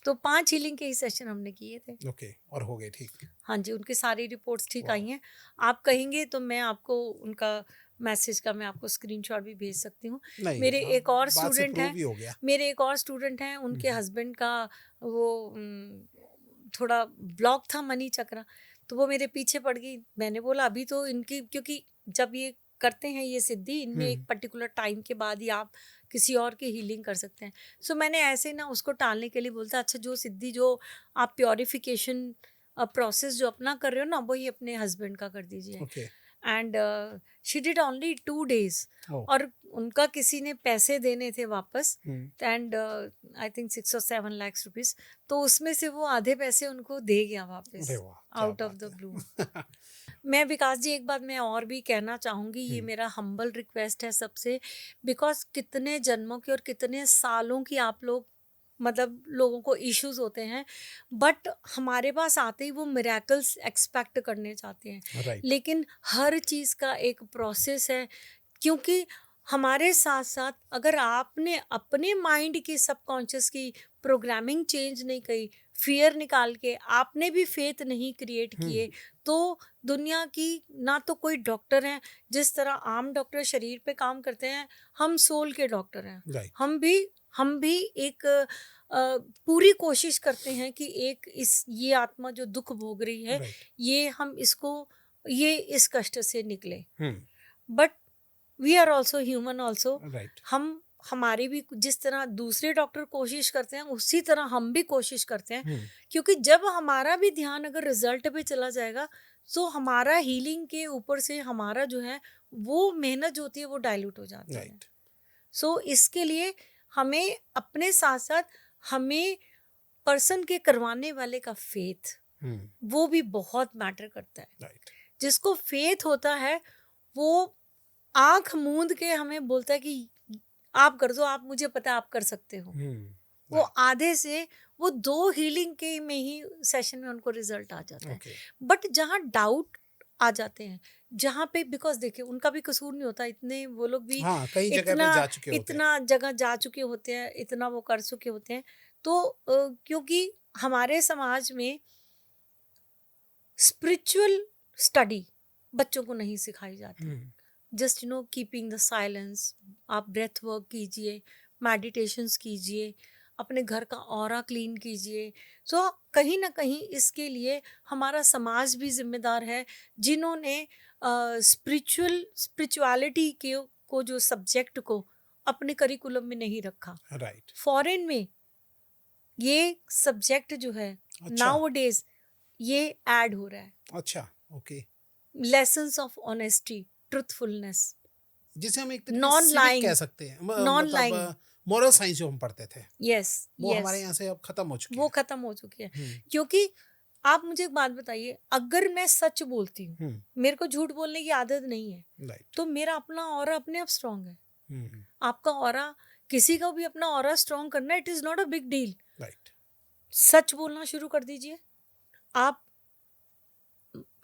तो 5 हीलिंग के ही सेशन हमने किए थे। ओके, और हो गए ठीक? हाँ जी, उनकी सारी रिपोर्ट्स ठीक आई वाह! हैं। आप कहेंगे तो मैं आपको उनका मैसेज का मैं आपको स्क्रीनशॉट भी भेज सकती हूँ। नहीं, मेरे एक और बात से स्टूडेंट प्रूव हैं, ही हो गया। मेरे एक और स्टूडेंट हैं, उनके हस्बैंड का वो थोड़ा ब्लॉक था मनी चक्र, तो वो मेरे पीछे पड़ गई। मैंने बोला अभी तो इनकी, क्योंकि जब ये करते हैं ये सिद्धि, इनमें एक पर्टिकुलर टाइम के बाद ही आप किसी और की हीलिंग कर सकते हैं। सो मैंने ऐसे ना उसको टालने के लिए बोलता, अच्छा जो सिद्धि जो आप प्योरिफिकेशन प्रोसेस जो अपना कर रहे हो ना, वही अपने हस्बैंड का कर दीजिए। Okay. And she did only 2 days, oh! और उनका किसी ने पैसे देने थे वापस, hmm. And I think 6 or 7 lakhs rupees, तो उसमें से वो आधे पैसे उनको दे गया वापस अरे वाह! क्या आउट ऑफ बात द ब्लू। है। मैं विकास जी एक बात मैं और भी कहना चाहूँगी, ये मेरा हम्बल रिक्वेस्ट है सबसे, बिकॉज कितने जन्मों की और कितने सालों की आप लोग मतलब लोगों को इश्यूज होते हैं, बट हमारे पास आते ही वो मिरेकल्स एक्सपेक्ट करने चाहते हैं, राइट। लेकिन हर चीज़ का एक प्रोसेस है। क्योंकि हमारे साथ साथ अगर आपने अपने माइंड की सबकॉन्शियस की प्रोग्रामिंग चेंज नहीं करी, फियर निकाल के आपने भी फेथ नहीं क्रिएट किए, तो दुनिया की ना तो कोई डॉक्टर हैं, जिस तरह आम डॉक्टर शरीर पे काम करते हैं, हम सोल के डॉक्टर हैं। राइट। हम भी एक पूरी कोशिश करते हैं कि एक ये आत्मा जो दुख भोग रही है, राइट। ये हम इसको, ये इस कष्ट से निकले। Hmm. But we are also human also. Right. हम हमारी भी जिस तरह दूसरे डॉक्टर कोशिश करते हैं, उसी तरह हम भी कोशिश करते हैं। हुँ। क्योंकि जब हमारा भी ध्यान अगर रिजल्ट पे चला जाएगा, तो हमारा हीलिंग के ऊपर से हमारा जो है वो मेहनत जो होती है वो डाइल्यूट हो जाती है। राइट। सो इसके लिए हमें अपने साथ साथ हमें पर्सन के करवाने वाले का फेथ, हुँ। वो भी बहुत मैटर करता है। राइट। जिसको फेथ होता है वो आंख मूंद के हमें बोलता है कि आप कर दो, आप, मुझे पता है आप कर सकते हो। हुँ। वो आधे से वो 2 हीलिंग के में ही सेशन में उनको रिजल्ट आ जाता है। ओके। बट जहाँ डाउट आ जाते हैं, जहाँ पे, बिकॉज देखिए उनका भी कसूर नहीं होता, इतने वो लोग भी हाँ, कई जगह पे इतना जा चुके होते हैं। इतना जगह जा चुके होते हैं, इतना वो कर चुके होते हैं। तो क्योंकि हमारे समाज में स्पिरिचुअल स्टडी बच्चों को नहीं सिखाई जाती। हुँ। जस्ट कीपिंग द साइलेंस, आप ब्रेथ वर्क कीजिए, मेडिटेशंस कीजिए, अपने घर का ऑरा क्लीन कीजिए। सो कहीं ना कहीं इसके लिए हमारा समाज भी जिम्मेदार है, जिन्होंने स्पिरिचुअलिटी के को जो सब्जेक्ट को अपने करिकुलम में नहीं रखा। राइट। फॉरेन में ये सब्जेक्ट जो है अच्छा। नाउ डेज ये ऐड हो रहा है, अच्छा, okay. Lessons of honesty, truthfulness, जिसे हम एक तरीके नॉन से सिविक कह लाइंग, सकते हैं। नॉन मतलब लाइंग। मोरल साइंस जो हम पढ़ते थे, यस, वो हमारे यस, यहाँ से अब खत्म हो चुकी वो है। खत्म हो चुकी है। हुँ। क्योंकि आप मुझे एक बात बताइए, अगर मैं सच बोलती हूँ, हुँ। मेरे को झूठ बोलने की आदत नहीं है, राइट। तो मेरा अपना ऑरा अपने आप स्ट्रांग है। हुँ। आपका ऑरा, किसी का भी अपना ऑरा स्ट्रांग करना, it is not a big deal. Right. सच बोलना शुरू कर दीजिए। आप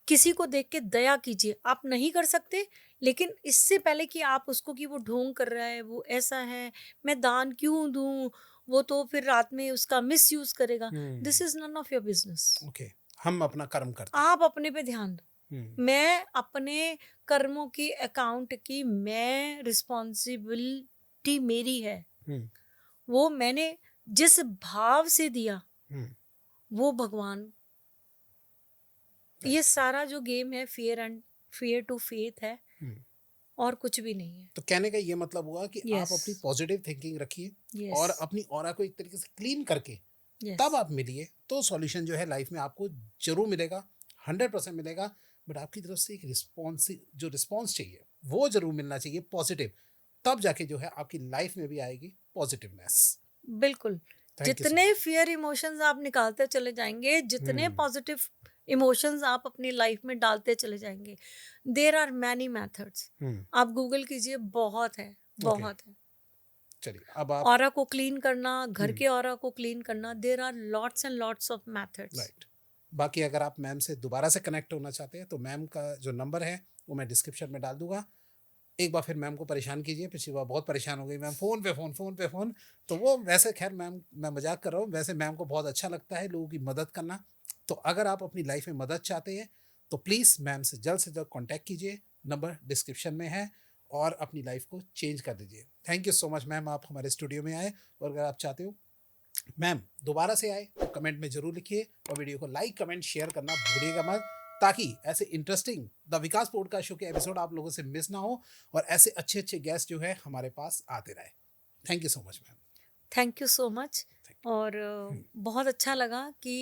किसी को देख के दया कीजिए। आप नहीं कर सकते, लेकिन इससे पहले कि आप उसको कि वो ढोंग कर रहा है, वो ऐसा है, मैं दान क्यों दूं, वो तो फिर रात में उसका मिस यूज करेगा, hmm. This is none of your business. Okay. हम अपना कर्म करते हैं। आप अपने पे ध्यान दो। हम्म, मैं अपने कर्मों की अकाउंट की मैं रिस्पॉन्सिबिलिटी मेरी है। हम्म, वो मैंने जिस भाव से दिया हम्म, वो भगवान, ये सारा जो गेम है फियर टू फेथ है हम्म। और कुछ भी नहीं है। तो कहने का ये मतलब हुआ कि आप यस, अपनी पॉजिटिव थिंकिंग रखिए यस, और अपनी ऑरा को एक तरीके से क्लीन करके यस, तब आप मिलिए, तो सॉल्यूशन जो है लाइफ में आपको जरूर मिलेगा, 100% मिलेगा। बट आपकी तरफ से एक रिस्पॉन्स, जो रिस्पॉन्स चाहिए वो जरूर मिलना चाहिए पॉजिटिव, तब जाके जो है आपकी लाइफ में भी आएगी पॉजिटिवनेस। बिल्कुल। थैंक यू सो जितने मच। फियर इमोशंस आप निकालते चले जाएंगे, जितने हम्म, पॉजिटिव इमोशंस आप अपनी लाइफ में डालते चले जाएंगे, देर आर मैनी मेथड्स। हम्म, आप गूगल कीजिए, बहुत है, ओके, बहुत है। चलिए अब आप। ऑरा को क्लीन करना, घर हम्म, के ऑरा को क्लीन करना, there are lots and lots of methods. Right. बाकी अगर आप मैम से दोबारा से कनेक्ट होना चाहते हैं तो मैम का जो नंबर है वो मैं डिस्क्रिप्शन में डाल दूंगा। एक बार फिर मैम को परेशान कीजिए, पिछली बार बहुत परेशान हो गई मैम, फ़ोन पे फ़ोन, फ़ोन पे फ़ोन। तो वो वैसे खैर मैम, मैं मजाक कर रहा हूँ, वैसे मैम को बहुत अच्छा लगता है लोगों की मदद करना। तो अगर आप अपनी लाइफ में मदद चाहते हैं तो प्लीज़ मैम से जल्द कॉन्टैक्ट कीजिए, नंबर डिस्क्रिप्शन में है, और अपनी लाइफ को चेंज कर दीजिए। Thank you so much ma'am, आप हमारे स्टूडियो में आए। और अगर आप चाहते हो मैम दोबारा से आए तो कमेंट में जरूर लिखिए, और वीडियो को लाइक कमेंट शेयर करना भूलिएगा मत, ताकि ऐसे interesting the Vikas podcast show के एपिसोड आप लोगों से मिस ना हो और ऐसे अच्छे अच्छे गेस्ट जो है हमारे पास आते रहे। Thank you so much ma'am. Thank you so much. Thank और यू। बहुत अच्छा लगा कि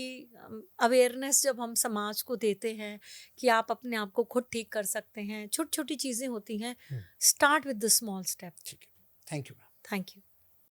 अवेयरनेस जब हम समाज को देते हैं कि आप अपने आप को खुद ठीक कर सकते हैं, छोटी छोटी चीज़ें होती हैं। Start with the small step. ठीक है, thank you ma'am. Thank you.